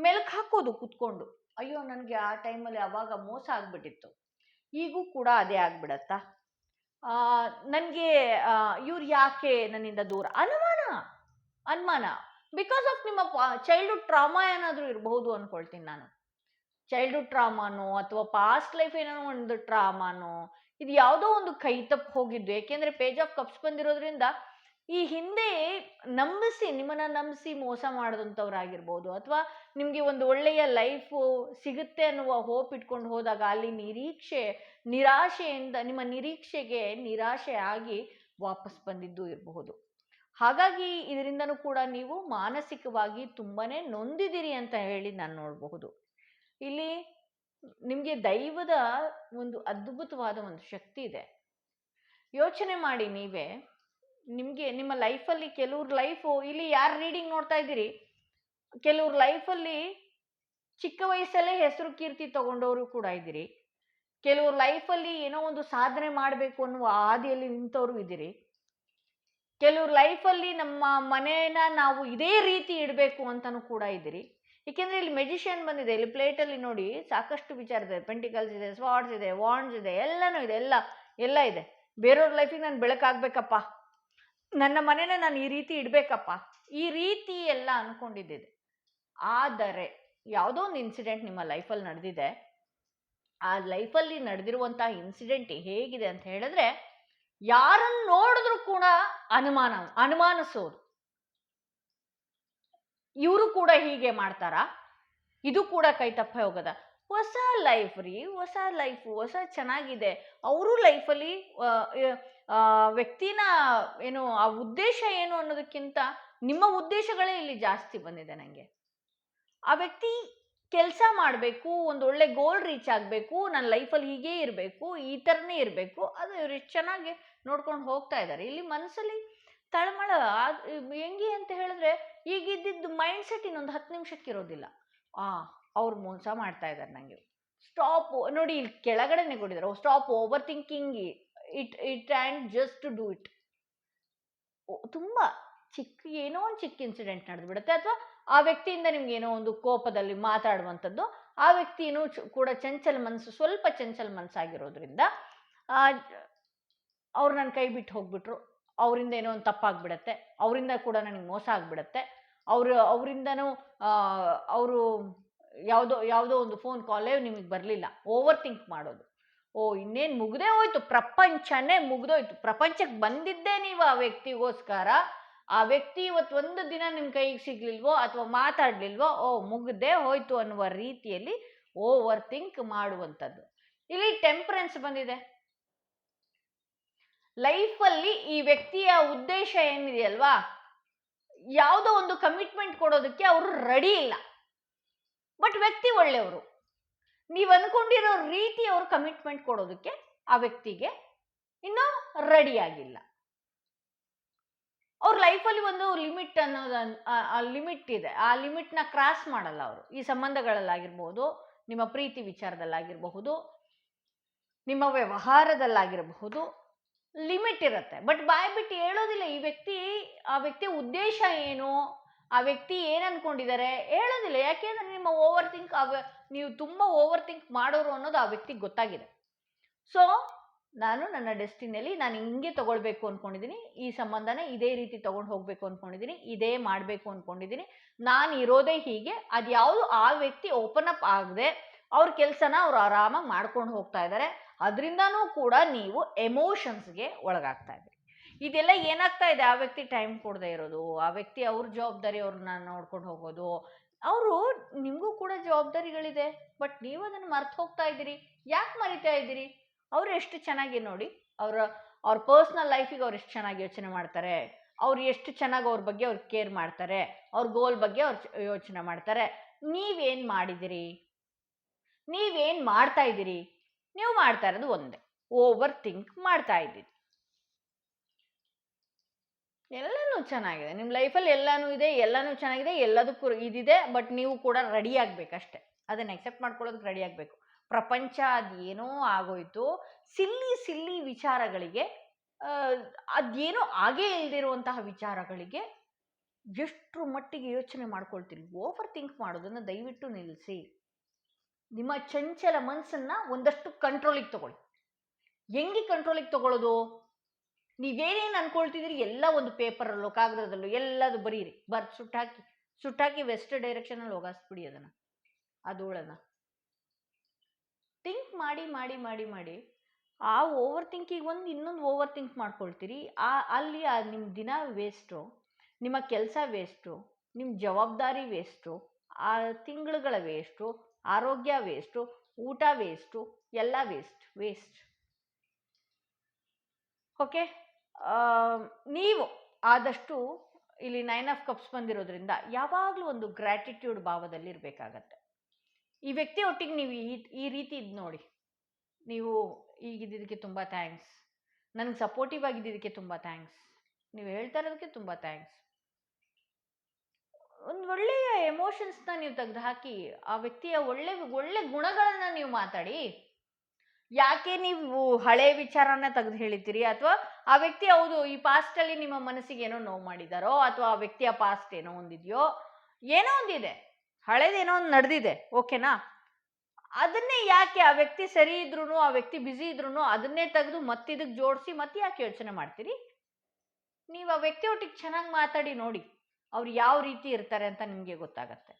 ಮೆಲುಕು ಹಾಕೋದು ಕುತ್ಕೊಂಡು, ಅಯ್ಯೋ ನನಗೆ ಆ ಟೈಮಲ್ಲಿ ಅವಾಗ ಮೋಸ ಆಗ್ಬಿಟ್ಟಿತ್ತು, ಈಗೂ ಕೂಡ ಅದೇ ಆಗ್ಬಿಡತ್ತಾ, ನನಗೆ ಇವ್ರು ಯಾಕೆ ನನ್ನಿಂದ ದೂರ, ಅನುಮಾನ ಬಿಕಾಸ್ ಆಫ್ ನಿಮ್ಮ ಚೈಲ್ಡ್ಹುಡ್ ಟ್ರಾಮಾ ಏನಾದರೂ ಇರಬಹುದು ಅಂದ್ಕೊಳ್ತೀನಿ ನಾನು. ಚೈಲ್ಡ್ಹುಡ್ ಟ್ರಾಮಾನೋ ಅಥವಾ ಪಾಸ್ಟ್ ಲೈಫ್ ಏನೋ ಒಂದು ಟ್ರಾಮಾನೋ, ಇದು ಯಾವುದೋ ಒಂದು ಕೈ ತಪ್ಪು ಹೋಗಿದ್ದು. ಏಕೆಂದರೆ ಪೇಜ್ ಆಫ್ ಕಪ್ಸ್ ಬಂದಿರೋದ್ರಿಂದ ಈ ಹಿಂದೆ ನಿಮ್ಮನ್ನ ನಂಬಿಸಿ ಮೋಸ ಮಾಡಿದಂಥವ್ರಾಗಿರ್ಬೋದು, ಅಥವಾ ನಿಮಗೆ ಒಂದು ಒಳ್ಳೆಯ ಲೈಫು ಸಿಗುತ್ತೆ ಅನ್ನುವ ಹೋಪ್ ಇಟ್ಕೊಂಡು ಹೋದಾಗ ಅಲ್ಲಿ ನಿರಾಶೆಯಿಂದ ನಿಮ್ಮ ನಿರೀಕ್ಷೆಗೆ ನಿರಾಶೆ ಆಗಿ ವಾಪಸ್ ಬಂದಿದ್ದು ಇರಬಹುದು. ಹಾಗಾಗಿ ಇದರಿಂದನೂ ಕೂಡ ನೀವು ಮಾನಸಿಕವಾಗಿ ತುಂಬಾನೇ ನೊಂದಿದ್ದೀರಿ ಅಂತ ಹೇಳಿ ನಾನು ನೋಡಬಹುದು. ಇಲ್ಲಿ ನಿಮಗೆ ದೈವದ ಒಂದು ಅದ್ಭುತವಾದ ಒಂದು ಶಕ್ತಿ ಇದೆ. ಯೋಚನೆ ಮಾಡಿ ನೀವೇ, ನಿಮಗೆ ನಿಮ್ಮ ಲೈಫಲ್ಲಿ ಕೆಲವ್ರ ಲೈಫು, ಇಲ್ಲಿ ಯಾರು ರೀಡಿಂಗ್ ನೋಡ್ತಾ ಇದ್ದೀರಿ, ಕೆಲವ್ರ ಲೈಫಲ್ಲಿ ಚಿಕ್ಕ ವಯಸ್ಸಲ್ಲೇ ಹೆಸರು ಕೀರ್ತಿ ತಗೊಂಡವರು ಕೂಡ ಇದ್ದೀರಿ. ಕೆಲವ್ರ ಲೈಫಲ್ಲಿ ಏನೋ ಒಂದು ಸಾಧನೆ ಮಾಡಬೇಕು ಅನ್ನುವ ಹಾದಿಯಲ್ಲಿ ನಿಂತವರು ಇದ್ದೀರಿ. ಕೆಲವ್ರ ಲೈಫಲ್ಲಿ ನಮ್ಮ ಮನೆಯನ್ನ ನಾವು ಇದೇ ರೀತಿ ಇಡಬೇಕು ಅಂತಲೂ ಕೂಡ ಇದ್ದೀರಿ. ಏಕೆಂದರೆ ಇಲ್ಲಿ ಮೆಜಿಷಿಯನ್ ಬಂದಿದೆ, ಇಲ್ಲಿ ಪ್ಲೇಟಲ್ಲಿ ನೋಡಿ ಸಾಕಷ್ಟು ವಿಚಾರ ಇದೆ. ಪೆಂಟಿಕಲ್ಸ್ ಇದೆ, ಸ್ವಾರ್ಡ್ಸ್ ಇದೆ, ವಾಂಡ್ಸ್ ಇದೆ, ಎಲ್ಲನೂ ಇದೆ, ಎಲ್ಲ ಇದೆ. ಬೇರೆಯವ್ರ ಲೈಫಿಗೆ ನಾನು ಬೆಳಕಾಗಬೇಕಪ್ಪ, ನನ್ನ ಮನೆನ ನಾನು ಈ ರೀತಿ ಇಡಬೇಕಪ್ಪ, ಈ ರೀತಿ ಎಲ್ಲ ಅಂದ್ಕೊಂಡಿದ್ದಿದೆ. ಆದರೆ ಯಾವುದೋ ಒಂದು ಇನ್ಸಿಡೆಂಟ್ ನಿಮ್ಮ ಲೈಫಲ್ಲಿ ನಡೆದಿದೆ. ಆ ಲೈಫಲ್ಲಿ ನಡೆದಿರುವಂತಹ ಇನ್ಸಿಡೆಂಟ್ ಹೇಗಿದೆ ಅಂತ ಹೇಳಿದ್ರೆ, ಯಾರನ್ನು ನೋಡಿದ್ರು ಕೂಡ ಅನುಮಾನಿಸೋದು. ಇವರು ಕೂಡ ಹೀಗೆ ಮಾಡ್ತಾರಾ, ಇದು ಕೂಡ ಕೈ ತಪ್ಪ ಹೋಗದ. ಹೊಸ ಲೈಫ್ ರೀ, ಹೊಸ ಲೈಫು, ಹೊಸ ಚೆನ್ನಾಗಿದೆ. ಅವರು ಲೈಫಲ್ಲಿ ವ್ಯಕ್ತಿನ ಏನು ಆ ಉದ್ದೇಶ ಏನು ಅನ್ನೋದಕ್ಕಿಂತ ನಿಮ್ಮ ಉದ್ದೇಶಗಳೇ ಇಲ್ಲಿ ಜಾಸ್ತಿ ಬಂದಿದೆ ನನಗೆ. ಆ ವ್ಯಕ್ತಿ ಕೆಲಸ ಮಾಡಬೇಕು, ಒಂದು ಒಳ್ಳೆ ಗೋಲ್ ರೀಚ್ ಆಗಬೇಕು, ನನ್ನ ಲೈಫಲ್ಲಿ ಹೀಗೆ ಇರಬೇಕು, ಈ ಥರನೇ ಇರಬೇಕು, ಅದು ಇವರು ಚೆನ್ನಾಗಿ ನೋಡ್ಕೊಂಡು ಹೋಗ್ತಾ ಇದ್ದಾರೆ. ಇಲ್ಲಿ ಮನಸ್ಸಲ್ಲಿ ತಳಮಳ ಹೆಂಗೆ ಅಂತ ಹೇಳಿದ್ರೆ, ಈಗಿದ್ದಿದ್ದು ಮೈಂಡ್ ಸೆಟ್ ಇನ್ನೊಂದು 10 ನಿಮಿಷಕ್ಕೆ ಇರೋದಿಲ್ಲ. ಅವ್ರು ಮೋಸ ಮಾಡ್ತಾ ಇದ್ದಾರೆ ನನಗೆ, ಸ್ಟಾಪ್ ನೋಡಿ ಇಲ್ಲಿ ಕೆಳಗಡೆನೆ ಕೊಟ್ಟಿದ್ದಾರೆ, stop over thinking it and just do it. ತುಂಬ ಏನೋ ಒಂದು ಚಿಕ್ಕ ಇನ್ಸಿಡೆಂಟ್ ನಡೆದು ಬಿಡುತ್ತೆ, ಅಥವಾ ಆ ವ್ಯಕ್ತಿಯಿಂದ ನಿಮ್ಗೆ ಏನೋ ಒಂದು ಕೋಪದಲ್ಲಿ ಮಾತಾಡುವಂಥದ್ದು. ಆ ವ್ಯಕ್ತಿನೂ ಕೂಡ ಸ್ವಲ್ಪ ಚಂಚಲ ಮನಸ್ಸಾಗಿರೋದ್ರಿಂದ ಅವ್ರು ನನ್ನ ಕೈ ಬಿಟ್ಟು ಹೋಗ್ಬಿಟ್ರು, ಅವರಿಂದ ಏನೋ ಒಂದು ತಪ್ಪಾಗ್ಬಿಡತ್ತೆ, ಅವರಿಂದ ಕೂಡ ನನಗೆ ಮೋಸ ಆಗಿಬಿಡತ್ತೆ, ಅವರಿಂದನೂ ಅವರು ಯಾವುದೋ ಒಂದು ಫೋನ್ ಕಾಲೇ ನಿಮಗೆ ಬರಲಿಲ್ಲ, ಓವರ್ ಥಿಂಕ್ ಮಾಡೋದು. ಇನ್ನೇನು ಮುಗ್ದೇ ಹೋಯ್ತು, ಪ್ರಪಂಚನೇ ಮುಗ್ದೋಯ್ತು, ಪ್ರಪಂಚಕ್ಕೆ ಬಂದಿದ್ದೇ ನೀವು ಆ ವ್ಯಕ್ತಿಗೋಸ್ಕರ. ಆ ವ್ಯಕ್ತಿ ಇವತ್ತು ಒಂದು ದಿನ ನಿಮ್ಮ ಕೈಗೆ ಸಿಗ್ಲಿಲ್ವೋ ಅಥವಾ ಮಾತಾಡ್ಲಿಲ್ವೋ, ಮುಗ್ದೇ ಹೋಯ್ತು ಅನ್ನುವ ರೀತಿಯಲ್ಲಿ ಓವರ್ ಥಿಂಕ್ ಮಾಡುವಂಥದ್ದು. ಇಲ್ಲಿ ಟೆಂಪರೆನ್ಸ್ ಬಂದಿದೆ. ಲೈಫಲ್ಲಿ ಈ ವ್ಯಕ್ತಿಯ ಉದ್ದೇಶ ಏನಿದೆಯಲ್ವಾ, ಯಾವುದೋ ಒಂದು ಕಮಿಟ್ಮೆಂಟ್ ಕೊಡೋದಕ್ಕೆ ಅವರು ರೆಡಿ ಇಲ್ಲ. ಬಟ್ ವ್ಯಕ್ತಿ ಒಳ್ಳೆಯವರು, ನೀವು ಅನ್ಕೊಂಡಿರೋ ರೀತಿ ಅವರು ಕಮಿಟ್ಮೆಂಟ್ ಕೊಡೋದಕ್ಕೆ ಆ ವ್ಯಕ್ತಿಗೆ ಇನ್ನೂ ರೆಡಿ ಆಗಿಲ್ಲ. ಅವ್ರ ಲೈಫಲ್ಲಿ ಒಂದು ಲಿಮಿಟ್ ಲಿಮಿಟ್ ಇದೆ, ಆ ಲಿಮಿಟ್ನ ಕ್ರಾಸ್ ಮಾಡಲ್ಲ ಅವರು. ಈ ಸಂಬಂಧಗಳಲ್ಲಾಗಿರ್ಬಹುದು, ನಿಮ್ಮ ಪ್ರೀತಿ ವಿಚಾರದಲ್ಲಾಗಿರಬಹುದು, ನಿಮ್ಮ ವ್ಯವಹಾರದಲ್ಲಾಗಿರಬಹುದು, ಲಿಮಿಟ್ ಇರುತ್ತೆ. ಬಟ್ ಬಾಯ್ಬಿಟ್ಟು ಹೇಳೋದಿಲ್ಲ. ಆ ವ್ಯಕ್ತಿಯ ಉದ್ದೇಶ ಏನು, ಆ ವ್ಯಕ್ತಿ ಏನು ಅನ್ಕೊಂಡಿದ್ದಾರೆ ಹೇಳೋದಿಲ್ಲ. ಯಾಕೆಂದ್ರೆ ನಿಮ್ಮ ನೀವು ತುಂಬ ಓವರ್ ಥಿಂಕ್ ಮಾಡೋರು ಅನ್ನೋದು ಆ ವ್ಯಕ್ತಿಗೆ ಗೊತ್ತಾಗಿದೆ. ಸೊ ನಾನು ನನ್ನ ಡೆಸ್ಟಿನಿಯಲ್ಲಿ ನಾನು ಹಿಂಗೆ ತಗೊಳ್ಬೇಕು ಅಂದ್ಕೊಂಡಿದ್ದೀನಿ, ಈ ಸಂಬಂಧನ ಇದೇ ರೀತಿ ತಗೊಂಡು ಹೋಗ್ಬೇಕು ಅಂದ್ಕೊಂಡಿದ್ದೀನಿ, ಇದೇ ಮಾಡಬೇಕು ಅಂದ್ಕೊಂಡಿದ್ದೀನಿ, ನಾನು ಇರೋದೇ ಹೀಗೆ. ಅದ್ಯಾವುದು ಆ ವ್ಯಕ್ತಿ ಓಪನ್ ಅಪ್ ಆಗದೆ ಅವ್ರ ಕೆಲಸನ ಅವ್ರು ಆರಾಮಾಗಿ ಮಾಡ್ಕೊಂಡು ಹೋಗ್ತಾ ಇದ್ದಾರೆ. ಅದರಿಂದನೂ ಕೂಡ ನೀವು ಎಮೋಷನ್ಸ್ಗೆ ಒಳಗಾಗ್ತಾ ಇದ್ದೀರಿ. ಇದೆಲ್ಲ ಏನಾಗ್ತಾ ಇದೆ, ಆ ವ್ಯಕ್ತಿ ಟೈಮ್ ಕೊಡದೆ ಇರೋದು, ಆ ವ್ಯಕ್ತಿ ಅವ್ರ ಜವಾಬ್ದಾರಿ ಅವ್ರನ್ನ ನೋಡ್ಕೊಂಡು ಹೋಗೋದು. ಅವರು ನಿಮಗೂ ಕೂಡ ಜವಾಬ್ದಾರಿಗಳಿದೆ, ಬಟ್ ನೀವು ಅದನ್ನು ಮರ್ತು ಹೋಗ್ತಾ ಇದ್ದೀರಿ. ಯಾಕೆ ಮರಿತಾ ಇದ್ದೀರಿ? ಅವ್ರು ಎಷ್ಟು ಚೆನ್ನಾಗಿ ನೋಡಿ, ಅವ್ರ ಪರ್ಸ್ನಲ್ ಲೈಫಿಗೆ ಅವ್ರು ಎಷ್ಟು ಚೆನ್ನಾಗಿ ಯೋಚನೆ ಮಾಡ್ತಾರೆ, ಅವ್ರು ಎಷ್ಟು ಚೆನ್ನಾಗಿ ಅವ್ರ ಬಗ್ಗೆ ಅವ್ರು ಕೇರ್ ಮಾಡ್ತಾರೆ, ಅವ್ರ ಗೋಲ್ ಬಗ್ಗೆ ಅವ್ರು ಯೋಚನೆ ಮಾಡ್ತಾರೆ. ನೀವೇನು ಮಾಡಿದಿರಿ? ನೀವೇನು ಮಾಡ್ತಾ ಇದ್ದೀರಿ? ನೀವು ಮಾಡ್ತಾ ಇರೋದು ಒಂದೇ, ಓವರ್ ಥಿಂಕ್ ಮಾಡ್ತಾ ಇದ್ದೀರಿ. ಎಲ್ಲನೂ ಚೆನ್ನಾಗಿದೆ ನಿಮ್ಮ ಲೈಫಲ್ಲಿ, ಎಲ್ಲನೂ ಇದೆ, ಎಲ್ಲನೂ ಚೆನ್ನಾಗಿದೆ, ಎಲ್ಲದಕ್ಕೂ ಇದಿದೆ. ಬಟ್ ನೀವು ಕೂಡ ರೆಡಿ ಆಗಬೇಕಷ್ಟೆ, ಅದನ್ನು ಎಕ್ಸೆಪ್ಟ್ ಮಾಡ್ಕೊಳ್ಳೋದಕ್ಕೆ ರೆಡಿ ಆಗಬೇಕು. ಪ್ರಪಂಚ ಅದೇನೋ ಆಗೋಯ್ತು, ಸಿಲ್ಲಿ ವಿಚಾರಗಳಿಗೆ, ಅದೇನೋ ಆಗೇ ಇಲ್ದಿರುವಂತಹ ವಿಚಾರಗಳಿಗೆ ಎಷ್ಟರ ಮಟ್ಟಿಗೆ ಯೋಚನೆ ಮಾಡ್ಕೊಳ್ತೀರಿ. ಓವರ್ ಥಿಂಕ್ ಮಾಡೋದನ್ನು ದಯವಿಟ್ಟು ನಿಲ್ಲಿಸಿ. ನಿಮ್ಮ ಚಂಚಲ ಮನಸ್ಸನ್ನು ಒಂದಷ್ಟು ಕಂಟ್ರೋಲಿಗೆ ತಗೊಳ್ಳಿ. ಹೆಂಗೆ ಕಂಟ್ರೋಲಿಗೆ ತಗೊಳ್ಳೋದು? ನೀವೇನೇನು ಅನ್ಕೊಳ್ತಿದ್ದೀರಿ ಎಲ್ಲ ಒಂದು ಪೇಪರಲ್ಲೋ ಕಾಗದದಲ್ಲೋ ಎಲ್ಲದು ಬರೀರಿ, ಸುಟ್ಟಾಕಿ ವೆಸ್ಟ್ ಡೈರೆಕ್ಷನಲ್ಲಿ ಹೋಗಿಸ್ಬಿಡಿ ಅದನ್ನು, ಆ ಧೂಳನ್ನು. ಥಿಂಕ್ ಮಾಡಿ ಮಾಡಿ ಮಾಡಿ ಮಾಡಿ ಆ ಓವರ್ ಥಿಂಕಿಗೆ ಇನ್ನೊಂದು ಓವರ್ ಥಿಂಕ್ ಮಾಡ್ಕೊಳ್ತೀರಿ. ಅಲ್ಲಿ ನಿಮ್ಮ ದಿನ ವೇಸ್ಟು, ನಿಮ್ಮ ಕೆಲಸ ವೇಸ್ಟು, ನಿಮ್ಮ ಜವಾಬ್ದಾರಿ ವೇಸ್ಟು, ಆ ತಿಂಗಳುಗಳ ವೇಸ್ಟು, ಆರೋಗ್ಯ ವೇಸ್ಟು, ಊಟ ವೇಸ್ಟು, ಎಲ್ಲ ವೇಸ್ಟ್. ಓಕೆ. ನೀವು ಆದಷ್ಟು ಇಲ್ಲಿ 9 ಆಫ್ ಕಪ್ಸ್ ಬಂದಿರೋದ್ರಿಂದ ಯಾವಾಗಲೂ ಒಂದು ಗ್ರ್ಯಾಟಿಟ್ಯೂಡ್ ಭಾವದಲ್ಲಿ ಇರಬೇಕಾಗತ್ತೆ. ಈ ವ್ಯಕ್ತಿ ಒಟ್ಟಿಗೆ ನೀವು ಈ ರೀತಿ ಇದು ನೋಡಿ, ನೀವು ಈಗಿದ್ದಕ್ಕೆ ತುಂಬ ಥ್ಯಾಂಕ್ಸ್, ನನಗೆ ಸಪೋರ್ಟಿವ್ ಆಗಿದ್ದಕ್ಕೆ ತುಂಬ ಥ್ಯಾಂಕ್ಸ್, ನೀವು ಹೇಳ್ತಾ ಇರೋದಕ್ಕೆ ತುಂಬ ಥ್ಯಾಂಕ್ಸ್. ಒಂದು ಒಳ್ಳೆಯ ಎಮೋಷನ್ಸ್ನ ನೀವು ತೆಗೆದು ಹಾಕಿ ಆ ವ್ಯಕ್ತಿಯ ಒಳ್ಳೆ ಗುಣಗಳನ್ನು ನೀವು ಮಾತಾಡಿ. ಯಾಕೆ ನೀವು ಹಳೆ ವಿಚಾರನ ತೆಗೆದು ಹೇಳಿದ್ದೀರಿ, ಅಥವಾ ಆ ವ್ಯಕ್ತಿ ಹೌದು ಈ ಪಾಸ್ಟಲ್ಲಿ ನಿಮ್ಮ ಮನಸ್ಸಿಗೆ ಏನೋ ನೋವು ಮಾಡಿದಾರೋ, ಅಥವಾ ಆ ವ್ಯಕ್ತಿಯ ಪಾಸ್ಟ್ ಏನೋ ಒಂದಿದೆಯೋ, ಏನೋ ಒಂದಿದೆ, ಹಳೇದೇನೋ ಒಂದು ನಡೆದಿದೆ, ಓಕೆನಾ? ಅದನ್ನೇ ಯಾಕೆ ಆ ವ್ಯಕ್ತಿ ಸರಿ ಇದ್ರೂ, ಆ ವ್ಯಕ್ತಿ ಬ್ಯುಸಿ ಇದ್ರೂ ಅದನ್ನೇ ತೆಗೆದು ಮತ್ತಿದಕ್ಕೆ ಜೋಡಿಸಿ ಮತ್ತೆ ಯಾಕೆ ಯೋಚನೆ ಮಾಡ್ತೀರಿ? ನೀವು ಆ ವ್ಯಕ್ತಿ ಒಟ್ಟಿಗೆ ಚೆನ್ನಾಗಿ ಮಾತಾಡಿ ನೋಡಿ, ಅವ್ರು ಯಾವ ರೀತಿ ಇರ್ತಾರೆ ಅಂತ ನಿಮಗೆ ಗೊತ್ತಾಗತ್ತೆ.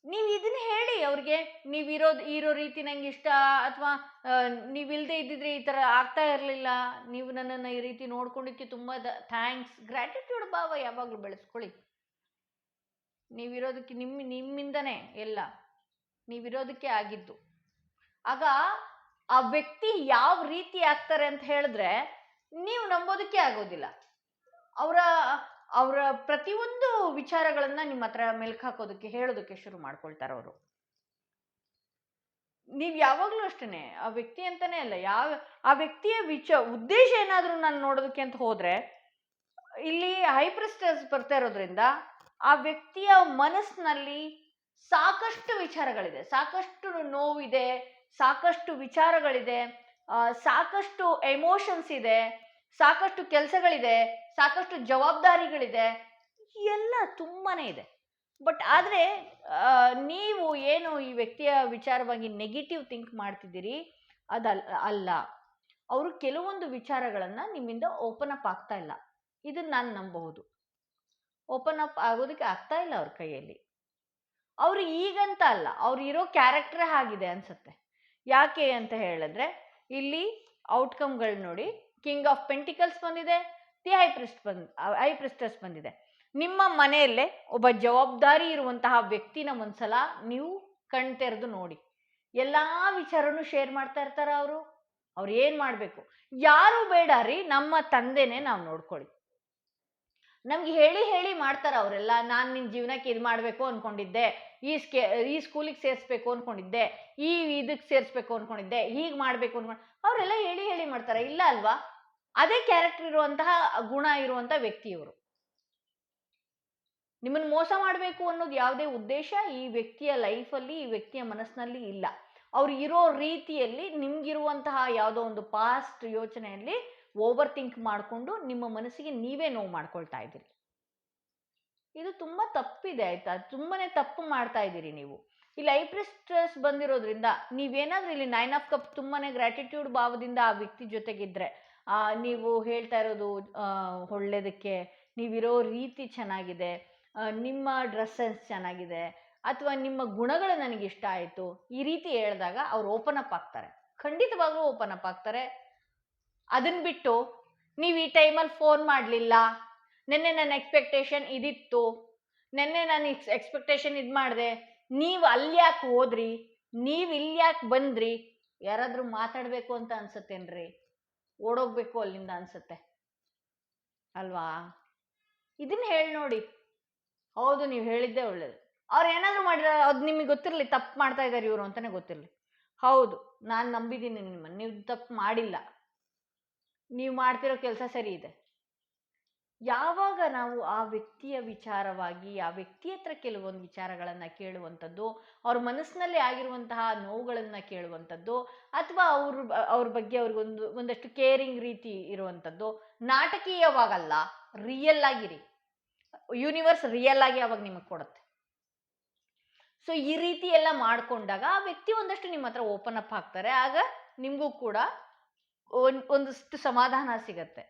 ನೀವು ಇದನ್ನ ಹೇಳಿ ಅವ್ರಿಗೆ, ಇರೋ ರೀತಿ ನಂಗೆ ಇಷ್ಟ, ಅಥವಾ ನೀವಿಲ್ಲದೆ ಇದ್ದಿದ್ರೆ ಈ ಥರ ಆಗ್ತಾ ಇರಲಿಲ್ಲ, ನೀವು ನನ್ನನ್ನು ಈ ರೀತಿ ನೋಡ್ಕೊಂಡಿದ್ದಕ್ಕೆ ತುಂಬ ಥ್ಯಾಂಕ್ಸ್. ಗ್ರ್ಯಾಟಿಟ್ಯೂಡ್ ಭಾವ ಯಾವಾಗಲೂ ಬೆಳೆಸ್ಕೊಳ್ಳಿ. ನೀವಿರೋದಕ್ಕೆ ನಿಮ್ಮಿಂದನೇ ಎಲ್ಲ, ನೀವಿರೋದಕ್ಕೆ ಆಗಿದ್ದು. ಆಗ ಆ ವ್ಯಕ್ತಿ ಯಾವ ರೀತಿ ಆಗ್ತಾರೆ ಅಂತ ಹೇಳಿದ್ರೆ ನೀವು ನಂಬೋದಕ್ಕೆ ಆಗೋದಿಲ್ಲ. ಅವರ ಪ್ರತಿಯೊಂದು ವಿಚಾರಗಳನ್ನ ನಿಮ್ಮ ಹತ್ರ ಮೆಲ್ಕ್ ಹಾಕೋದಕ್ಕೆ, ಹೇಳೋದಕ್ಕೆ ಶುರು ಮಾಡ್ಕೊಳ್ತಾರೆ ಅವರು. ನೀವು ಯಾವಾಗಲೂ ಅಷ್ಟೇ, ಆ ವ್ಯಕ್ತಿ ಅಂತಾನೆ ಅಲ್ಲ, ಆ ವ್ಯಕ್ತಿಯ ಉದ್ದೇಶ ಏನಾದರೂ ನಾನು ನೋಡೋದಕ್ಕೆ ಅಂತ ಹೋದ್ರೆ, ಇಲ್ಲಿ ಹೈಪ್ರಿಸ್ಟಸ್ ಬರ್ತಾ ಇರೋದ್ರಿಂದ ಆ ವ್ಯಕ್ತಿಯ ಮನಸ್ಸಿನಲ್ಲಿ ಸಾಕಷ್ಟು ವಿಚಾರಗಳಿದೆ, ಸಾಕಷ್ಟು ನೋವಿದೆ, ಸಾಕಷ್ಟು ವಿಚಾರಗಳಿದೆ, ಸಾಕಷ್ಟು ಎಮೋಷನ್ಸ್ ಇದೆ, ಸಾಕಷ್ಟು ಕೆಲಸಗಳಿದೆ, ಸಾಕಷ್ಟು ಜವಾಬ್ದಾರಿಗಳಿದೆ, ಎಲ್ಲ ತುಂಬಾನೇ ಇದೆ. ಬಟ್ ಆದರೆ ನೀವು ಏನು ಈ ವ್ಯಕ್ತಿಯ ವಿಚಾರವಾಗಿ ನೆಗೆಟಿವ್ ಥಿಂಕ್ ಮಾಡ್ತಿದ್ದೀರಿ, ಅಲ್ಲ. ಅವರು ಕೆಲವೊಂದು ವಿಚಾರಗಳನ್ನು ನಿಮ್ಮಿಂದ ಓಪನ್ ಅಪ್ ಆಗ್ತಾ ಇಲ್ಲ, ಇದನ್ನು ನಾನು ನಂಬಬಹುದು. ಓಪನ್ ಅಪ್ ಆಗೋದಕ್ಕೆ ಆಗ್ತಾ ಇಲ್ಲ ಅವ್ರ ಕೈಯಲ್ಲಿ. ಅವರು ಈಗಂತ ಅಲ್ಲ, ಅವ್ರು ಇರೋ ಕ್ಯಾರೆಕ್ಟರ್ ಆಗಿದೆ ಅನ್ಸುತ್ತೆ. ಯಾಕೆ ಅಂತ ಹೇಳಿದ್ರೆ ಇಲ್ಲಿ ಔಟ್ಕಮ್ಗಳು ನೋಡಿ, ಕಿಂಗ್ ಆಫ್ ಪೆಂಟಿಕಲ್ಸ್ ಬಂದಿದೆ, ದಿ ಹೈಪ್ರಿಸ್ಟಸ್ ಬಂದಿದೆ. ನಿಮ್ಮ ಮನೆಯಲ್ಲೇ ಒಬ್ಬ ಜವಾಬ್ದಾರಿ ಇರುವಂತಹ ವ್ಯಕ್ತಿನ ಒಂದ್ಸಲ ನೀವು ಕಣ್ ತೆರೆದು ನೋಡಿ. ಎಲ್ಲಾ ವಿಚಾರನೂ ಶೇರ್ ಮಾಡ್ತಾ ಇರ್ತಾರ ಅವ್ರು ಏನ್ ಮಾಡ್ಬೇಕು, ಯಾರು ಬೇಡ ರೀ, ನಮ್ಮ ತಂದೆನೆ ನಾವು ನೋಡ್ಕೊಳ್ಳಿ. ನಮ್ಗೆ ಹೇಳಿ ಮಾಡ್ತಾರ ಅವರೆಲ್ಲ. ನಾನು ನಿನ್ನ ಜೀವನಕ್ಕೆ ಇದು ಮಾಡಬೇಕು ಅನ್ಕೊಂಡಿದ್ದೆ, ಈ ಸ್ಕೂಲಿಗೆ ಸೇರಿಸ್ಬೇಕು ಅನ್ಕೊಂಡಿದ್ದೆ, ಇದಕ್ಕೆ ಸೇರಿಸ್ಬೇಕು ಅನ್ಕೊಂಡಿದ್ದೆ, ಹೀಗೆ ಮಾಡಬೇಕು ಅನ್ಕೊಂಡು ಅವರೆಲ್ಲ ಹೇಳಿ ಮಾಡ್ತಾರೆ, ಇಲ್ಲ ಅಲ್ವಾ? ಅದೇ ಕ್ಯಾರೆಕ್ಟರ್ ಇರುವಂತಹ ಗುಣ ಇರುವಂತಹ ವ್ಯಕ್ತಿ ಇವರು. ನಿಮ್ಮನ್ನು ಮೋಸ ಮಾಡಬೇಕು ಅನ್ನೋದು ಯಾವುದೇ ಉದ್ದೇಶ ಈ ವ್ಯಕ್ತಿಯ ಲೈಫಲ್ಲಿ, ಈ ವ್ಯಕ್ತಿಯ ಮನಸ್ಸಿನಲ್ಲಿ ಇಲ್ಲ. ಅವ್ರು ಇರೋ ರೀತಿಯಲ್ಲಿ ನಿಮ್ಗಿರುವಂತಹ ಯಾವುದೋ ಒಂದು ಪಾಸ್ಟ್ ಯೋಚನೆಯಲ್ಲಿ ಓವರ್ ಥಿಂಕ್ ಮಾಡಿಕೊಂಡು ನಿಮ್ಮ ಮನಸ್ಸಿಗೆ ನೀವೇ ನೋವು ಮಾಡ್ಕೊಳ್ತಾ ಇದ್ದೀರಿ. ಇದು ತುಂಬಾ ತಪ್ಪಿದೆ, ಆಯ್ತಾ? ತುಂಬಾನೇ ತಪ್ಪು ಮಾಡ್ತಾ ಇದ್ದೀರಿ ನೀವು. ಇಲ್ಲಿ ಹೈಪ್ರಿಸ್ಟಸ್ ಬಂದಿರೋದ್ರಿಂದ ನೀವೇನಾದ್ರೂ ಇಲ್ಲಿ 9 ಆಫ್ ಕಪ್ ತುಂಬಾನೇ ಗ್ರ್ಯಾಟಿಟ್ಯೂಡ್ ಭಾವದಿಂದ ಆ ವ್ಯಕ್ತಿ ಜೊತೆಗಿದ್ರೆ, ನೀವು ಹೇಳ್ತಾ ಇರೋದು ಒಳ್ಳೇದಕ್ಕೆ, ನೀವಿರೋ ರೀತಿ ಚೆನ್ನಾಗಿದೆ, ನಿಮ್ಮ ಡ್ರೆಸ್ ಸೆನ್ಸ್ ಚೆನ್ನಾಗಿದೆ, ಅಥವಾ ನಿಮ್ಮ ಗುಣಗಳು ನನಗೆ ಇಷ್ಟ ಆಯಿತು, ಈ ರೀತಿ ಹೇಳಿದಾಗ ಅವ್ರು ಓಪನ್ ಅಪ್ ಆಗ್ತಾರೆ, ಖಂಡಿತವಾಗ್ಲೂ ಓಪನ್ ಅಪ್ ಆಗ್ತಾರೆ. ಅದನ್ನ ಬಿಟ್ಟು ನೀವು ಈ ಟೈಮಲ್ಲಿ ಫೋನ್ ಮಾಡಲಿಲ್ಲ, ನೆನ್ನೆ ನನ್ನ ಎಕ್ಸ್ಪೆಕ್ಟೇಷನ್ ಇದಿತ್ತು, ನೆನ್ನೆ ನಾನು ಎಕ್ಸ್ಪೆಕ್ಟೇಷನ್ ಇದು ಮಾಡಿದೆ, ನೀವು ಅಲ್ಲಿ ಯಾಕೆ ಹೋದ್ರಿ, ನೀವು ಇಲ್ಲಿ ಯಾಕೆ ಬಂದ್ರಿ, ಯಾರಾದರೂ ಮಾತಾಡಬೇಕು ಅಂತ ಅನ್ಸತ್ತೇನ್ರಿ? ಓಡೋಗ್ಬೇಕು ಅಲ್ಲಿಂದ ಅನ್ಸುತ್ತೆ ಅಲ್ವಾ? ಇದನ್ನ ಹೇಳಿ ನೋಡಿ. ಹೌದು, ನೀವು ಹೇಳಿದ್ದೇ ಒಳ್ಳೇದು. ಅವ್ರು ಏನಾದರೂ ಮಾಡಿದ್ರೆ ಅದು ನಿಮಗೆ ಗೊತ್ತಿರಲಿ, ತಪ್ಪು ಮಾಡ್ತಾ ಇದ್ದಾರೆ ಇವರು ಅಂತಾನೆ ಗೊತ್ತಿರಲಿ. ಹೌದು, ನಾನು ನಂಬಿದ್ದೀನಿ ನಿಮ್ಮನ್ನು, ನೀವು ತಪ್ಪು ಮಾಡಿಲ್ಲ, ನೀವು ಮಾಡ್ತಿರೋ ಕೆಲಸ ಸರಿ ಇದೆ. ಯಾವಾಗ ನಾವು ಆ ವ್ಯಕ್ತಿಯ ವಿಚಾರವಾಗಿ ಆ ವ್ಯಕ್ತಿ ಹತ್ರ ಕೆಲವೊಂದು ವಿಚಾರಗಳನ್ನು ಕೇಳುವಂಥದ್ದು, ಅವ್ರ ಮನಸ್ಸಿನಲ್ಲಿ ಆಗಿರುವಂತಹ ನೋವುಗಳನ್ನು ಕೇಳುವಂಥದ್ದು, ಅಥವಾ ಅವ್ರ ಬಗ್ಗೆ ಒಂದಷ್ಟು ಕೇರಿಂಗ್ ರೀತಿ ಇರುವಂಥದ್ದು, ನಾಟಕೀಯವಾಗಲ್ಲ, ರಿಯಲ್ ಆಗಿರಿ. ಯೂನಿವರ್ಸ್ ರಿಯಲ್ ಆಗಿ ಅವಾಗ ನಿಮಗೆ ಕೊಡುತ್ತೆ. ಸೊ ಈ ರೀತಿ ಎಲ್ಲ ಮಾಡಿಕೊಂಡಾಗ ಆ ವ್ಯಕ್ತಿ ಒಂದಷ್ಟು ನಿಮ್ಮ ಹತ್ರ ಓಪನ್ ಅಪ್ ಆಗ್ತಾರೆ. ಆಗ ನಿಮಗೂ ಕೂಡ ಒಂದಷ್ಟು ಸಮಾಧಾನ ಸಿಗತ್ತೆ.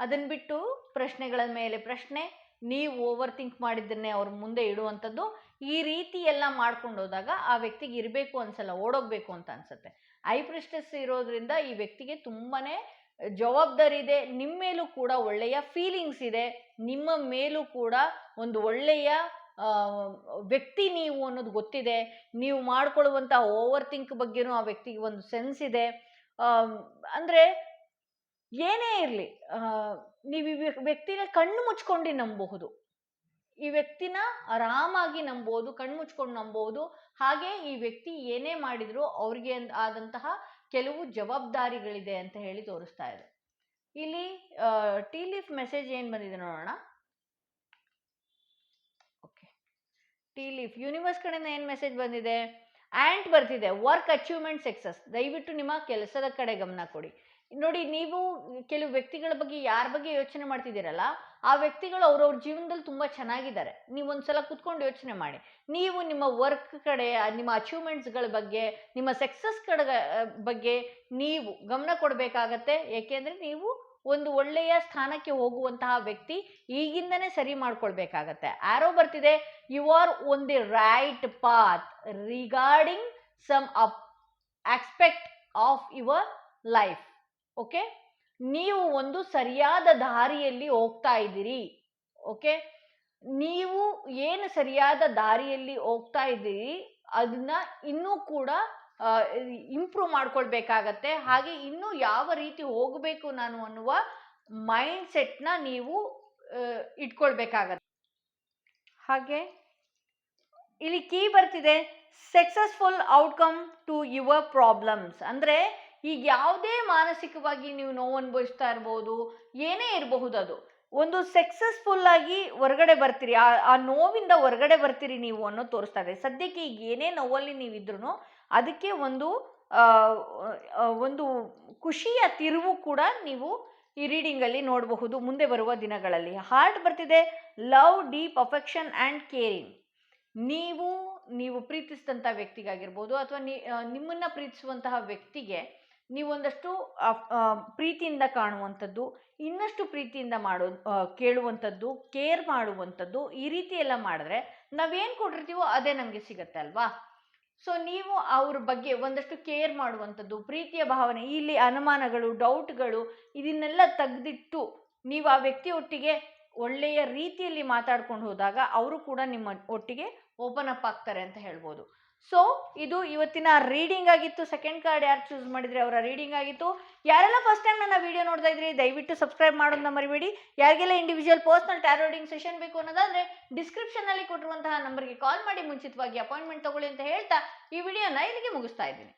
ಅದನ್ನ ಬಿಟ್ಟು ಪ್ರಶ್ನೆಗಳ ಮೇಲೆ ಪ್ರಶ್ನೆ, ನೀವು ಓವರ್ ಥಿಂಕ್ ಮಾಡಿದ್ದನ್ನೇ ಅವ್ರ ಮುಂದೆ ಇಡುವಂಥದ್ದು, ಈ ರೀತಿ ಎಲ್ಲ ಮಾಡ್ಕೊಂಡು ಹೋದಾಗ ಆ ವ್ಯಕ್ತಿಗೆ ಇರಬೇಕು ಅನ್ಸಲ್ಲ, ಓಡೋಗ್ಬೇಕು ಅಂತ ಅನ್ಸುತ್ತೆ. ಐ ಪ್ರಿಸ್ಟೆಸ್ ಇರೋದ್ರಿಂದ ಈ ವ್ಯಕ್ತಿಗೆ ತುಂಬಾನೇ ಜವಾಬ್ದಾರಿ ಇದೆ, ನಿಮ್ಮ ಮೇಲೂ ಕೂಡ ಒಳ್ಳೆಯ ಫೀಲಿಂಗ್ಸ್ ಇದೆ, ನಿಮ್ಮ ಮೇಲೂ ಕೂಡ ಒಂದು ಒಳ್ಳೆಯ ವ್ಯಕ್ತಿ ನೀವು ಅನ್ನೋದು ಗೊತ್ತಿದೆ. ನೀವು ಮಾಡ್ಕೊಳ್ಳುವಂಥ ಓವರ್ ಥಿಂಕ್ ಬಗ್ಗೆನೂ ಆ ವ್ಯಕ್ತಿಗೆ ಒಂದು ಸೆನ್ಸ್ ಇದೆ. ಅಂದರೆ ಏನೇ ಇರಲಿ, ನೀವು ಈ ವ್ಯಕ್ತಿನ ಕಣ್ಣು ಮುಚ್ಕೊಂಡು ನಂಬಬಹುದು, ಈ ವ್ಯಕ್ತಿನ ಆರಾಮಾಗಿ ನಂಬೋದು, ಕಣ್ಣು ಮುಚ್ಕೊಂಡು ನಂಬಬಹುದು. ಹಾಗೆ ಈ ವ್ಯಕ್ತಿ ಏನೇ ಮಾಡಿದ್ರು ಅವ್ರಿಗೆ ಆದಂತಹ ಕೆಲವು ಜವಾಬ್ದಾರಿಗಳಿದೆ ಅಂತ ಹೇಳಿ ತೋರಿಸ್ತಾ ಇದೆ. ಇಲ್ಲಿ ಟೀ ಲೀಫ್ ಮೆಸೇಜ್ ಏನು ಬಂದಿದೆ ನೋಡೋಣ. ಓಕೆ, ಟೀ ಲೀಫ್ ಯೂನಿವರ್ಸ್ ಕಡೆಯಿಂದ ಏನು ಮೆಸೇಜ್ ಬಂದಿದೆ? ಆ್ಯಂಟ್ ಬರ್ತಿದೆ, ವರ್ಕ್ ಅಚೀವ್ಮೆಂಟ್ ಸಕ್ಸಸ್. ದಯವಿಟ್ಟು ನಿಮ್ಮ ಕೆಲಸದ ಕಡೆ ಗಮನ ಕೊಡಿ. ನೋಡಿ, ನೀವು ಕೆಲವು ವ್ಯಕ್ತಿಗಳ ಬಗ್ಗೆ ಯಾರ ಬಗ್ಗೆ ಯೋಚನೆ ಮಾಡ್ತಿದ್ದೀರಲ್ಲ, ಆ ವ್ಯಕ್ತಿಗಳು ಅವ್ರವ್ರ ಜೀವನದಲ್ಲಿ ತುಂಬ ಚೆನ್ನಾಗಿದ್ದಾರೆ. ನೀವು ಒಂದ್ಸಲ ಕುತ್ಕೊಂಡು ಯೋಚನೆ ಮಾಡಿ, ನೀವು ನಿಮ್ಮ ವರ್ಕ್ ಕಡೆ, ನಿಮ್ಮ ಅಚೀವ್ಮೆಂಟ್ಸ್ಗಳ ಬಗ್ಗೆ, ನಿಮ್ಮ ಸಕ್ಸಸ್ ಕಡೆ ಬಗ್ಗೆ ನೀವು ಗಮನ ಕೊಡಬೇಕಾಗತ್ತೆ. ಏಕೆಂದರೆ ನೀವು ಒಂದು ಒಳ್ಳೆಯ ಸ್ಥಾನಕ್ಕೆ ಹೋಗುವಂತಹ ವ್ಯಕ್ತಿ ಈಗಿಂದನೇ ಸರಿ ಮಾಡ್ಕೊಳ್ಬೇಕಾಗತ್ತೆ. ಆರೋ ಬರ್ತಿದೆ, you are on the right path regarding some aspect of your life. Okay, ನೀವು ಒಂದು ಸರಿಯಾದ ದಾರಿಯಲ್ಲಿ ಹೋಗ್ತಾ ಇದ್ದೀರಿ. ಓಕೆ, ನೀವು ಏನು ಸರಿಯಾದ ದಾರಿಯಲ್ಲಿ ಹೋಗ್ತಾ ಇದ್ದೀರಿ ಅದನ್ನ ಇನ್ನೂ ಕೂಡ ಇಂಪ್ರೂವ್ ಮಾಡ್ಕೊಳ್ಬೇಕಾಗತ್ತೆ. ಹಾಗೆ ಇನ್ನೂ ಯಾವ ರೀತಿ ಹೋಗಬೇಕು ನಾನು ಅನ್ನುವ ಮೈಂಡ್ ಸೆಟ್ನ ನೀವು ಇಟ್ಕೊಳ್ಬೇಕಾಗತ್ತೆ. ಹಾಗೆ ಇಲ್ಲಿ ಕೀ ಬರ್ತಿದೆ, successful outcome to your problems. ಅಂದರೆ ಈಗ ಯಾವುದೇ ಮಾನಸಿಕವಾಗಿ ನೀವು ನೋವು ಅನುಭವಿಸ್ತಾ ಇರ್ಬೋದು, ಏನೇ ಇರಬಹುದು, ಅದು ಒಂದು ಸಕ್ಸಸ್ಫುಲ್ ಆಗಿ ಹೊರಗಡೆ ಬರ್ತೀರಿ, ಆ ನೋವಿಂದ ಹೊರಗಡೆ ಬರ್ತೀರಿ ನೀವು ಅನ್ನೋ ತೋರಿಸ್ತಾ ಇದೆ. ಸದ್ಯಕ್ಕೆ ಈಗ ಏನೇ ನೋವಲ್ಲಿ ನೀವಿದ್ರೂ ಅದಕ್ಕೆ ಒಂದು ಖುಷಿಯ ತಿರುವು ಕೂಡ ನೀವು ಈ ರೀಡಿಂಗಲ್ಲಿ ನೋಡಬಹುದು ಮುಂದೆ ಬರುವ ದಿನಗಳಲ್ಲಿ. ಹಾರ್ಟ್ ಬರ್ತಿದೆ, love, deep affection and caring. ನೀವು ಪ್ರೀತಿಸಿದಂಥ ವ್ಯಕ್ತಿಗಾಗಿರ್ಬೋದು ಅಥವಾ ನಿಮ್ಮನ್ನು ಪ್ರೀತಿಸುವಂತಹ ವ್ಯಕ್ತಿಗೆ ನೀವೊಂದಷ್ಟು ಪ್ರೀತಿಯಿಂದ ಕಾಣುವಂಥದ್ದು, ಇನ್ನಷ್ಟು ಪ್ರೀತಿಯಿಂದ ಕೇಳುವಂಥದ್ದು, ಕೇರ್ ಮಾಡುವಂಥದ್ದು, ಈ ರೀತಿ ಎಲ್ಲ ಮಾಡಿದ್ರೆ ನಾವೇನು ಕೊಟ್ಟಿರ್ತೀವೋ ಅದೇ ನಮಗೆ ಸಿಗತ್ತೆ ಅಲ್ವಾ. ಸೊ ನೀವು ಅವ್ರ ಬಗ್ಗೆ ಒಂದಷ್ಟು ಕೇರ್ ಮಾಡುವಂಥದ್ದು, ಪ್ರೀತಿಯ ಭಾವನೆ, ಇಲ್ಲಿ ಅನುಮಾನಗಳು, ಡೌಟ್ಗಳು ಇದನ್ನೆಲ್ಲ ತೆಗೆದಿಟ್ಟು ನೀವು ಆ ವ್ಯಕ್ತಿ ಒಟ್ಟಿಗೆ ಒಳ್ಳೆಯ ರೀತಿಯಲ್ಲಿ ಮಾತಾಡ್ಕೊಂಡು ಹೋದಾಗ ಅವರು ಕೂಡ ನಿಮ್ಮ ಒಟ್ಟಿಗೆ ಓಪನ್ ಅಪ್ ಆಗ್ತಾರೆ ಅಂತ ಹೇಳ್ಬೋದು. ಸೊ ಇದು ಇವತ್ತಿನ ರೀಡಿಂಗ್ ಆಗಿತ್ತು. ಸೆಕೆಂಡ್ ಕಾರ್ಡ್ ಯಾರು ಚೂಸ್ ಮಾಡಿದರೆ ಅವರ ರೀಡಿಂಗ್ ಆಗಿತ್ತು. ಯಾರೆಲ್ಲ ಫಸ್ಟ್ ಟೈಮ್ ನನ್ನ ವಿಡಿಯೋ ನೋಡ್ತಾ ಇದ್ರಿ ದಯವಿಟ್ಟು ಸಬ್ಸ್ಕ್ರೈಬ್ ಮಾಡೋದನ್ನ ಮರಿಬೇಡಿ. ಯಾರಿಗೆಲ್ಲ individual personal tarot reading session ಬೇಕು ಅನ್ನೋದಾದರೆ ಡಿಸ್ಕ್ರಿಪ್ಷನ್ನಲ್ಲಿ ಕೊಟ್ಟಿರುವಂತಹ ನಂಬರ್ಗೆ ಕಾಲ್ ಮಾಡಿ ಮುಂಚಿತವಾಗಿ ಅಪಾಯಿಂಟ್ಮೆಂಟ್ ತಗೊಳ್ಳಿ ಅಂತ ಹೇಳ್ತಾ ಈ ವಿಡಿಯೋನ ಇಲ್ಲಿಗೆ ಮುಗಿಸ್ತಾ ಇದ್ದೀನಿ.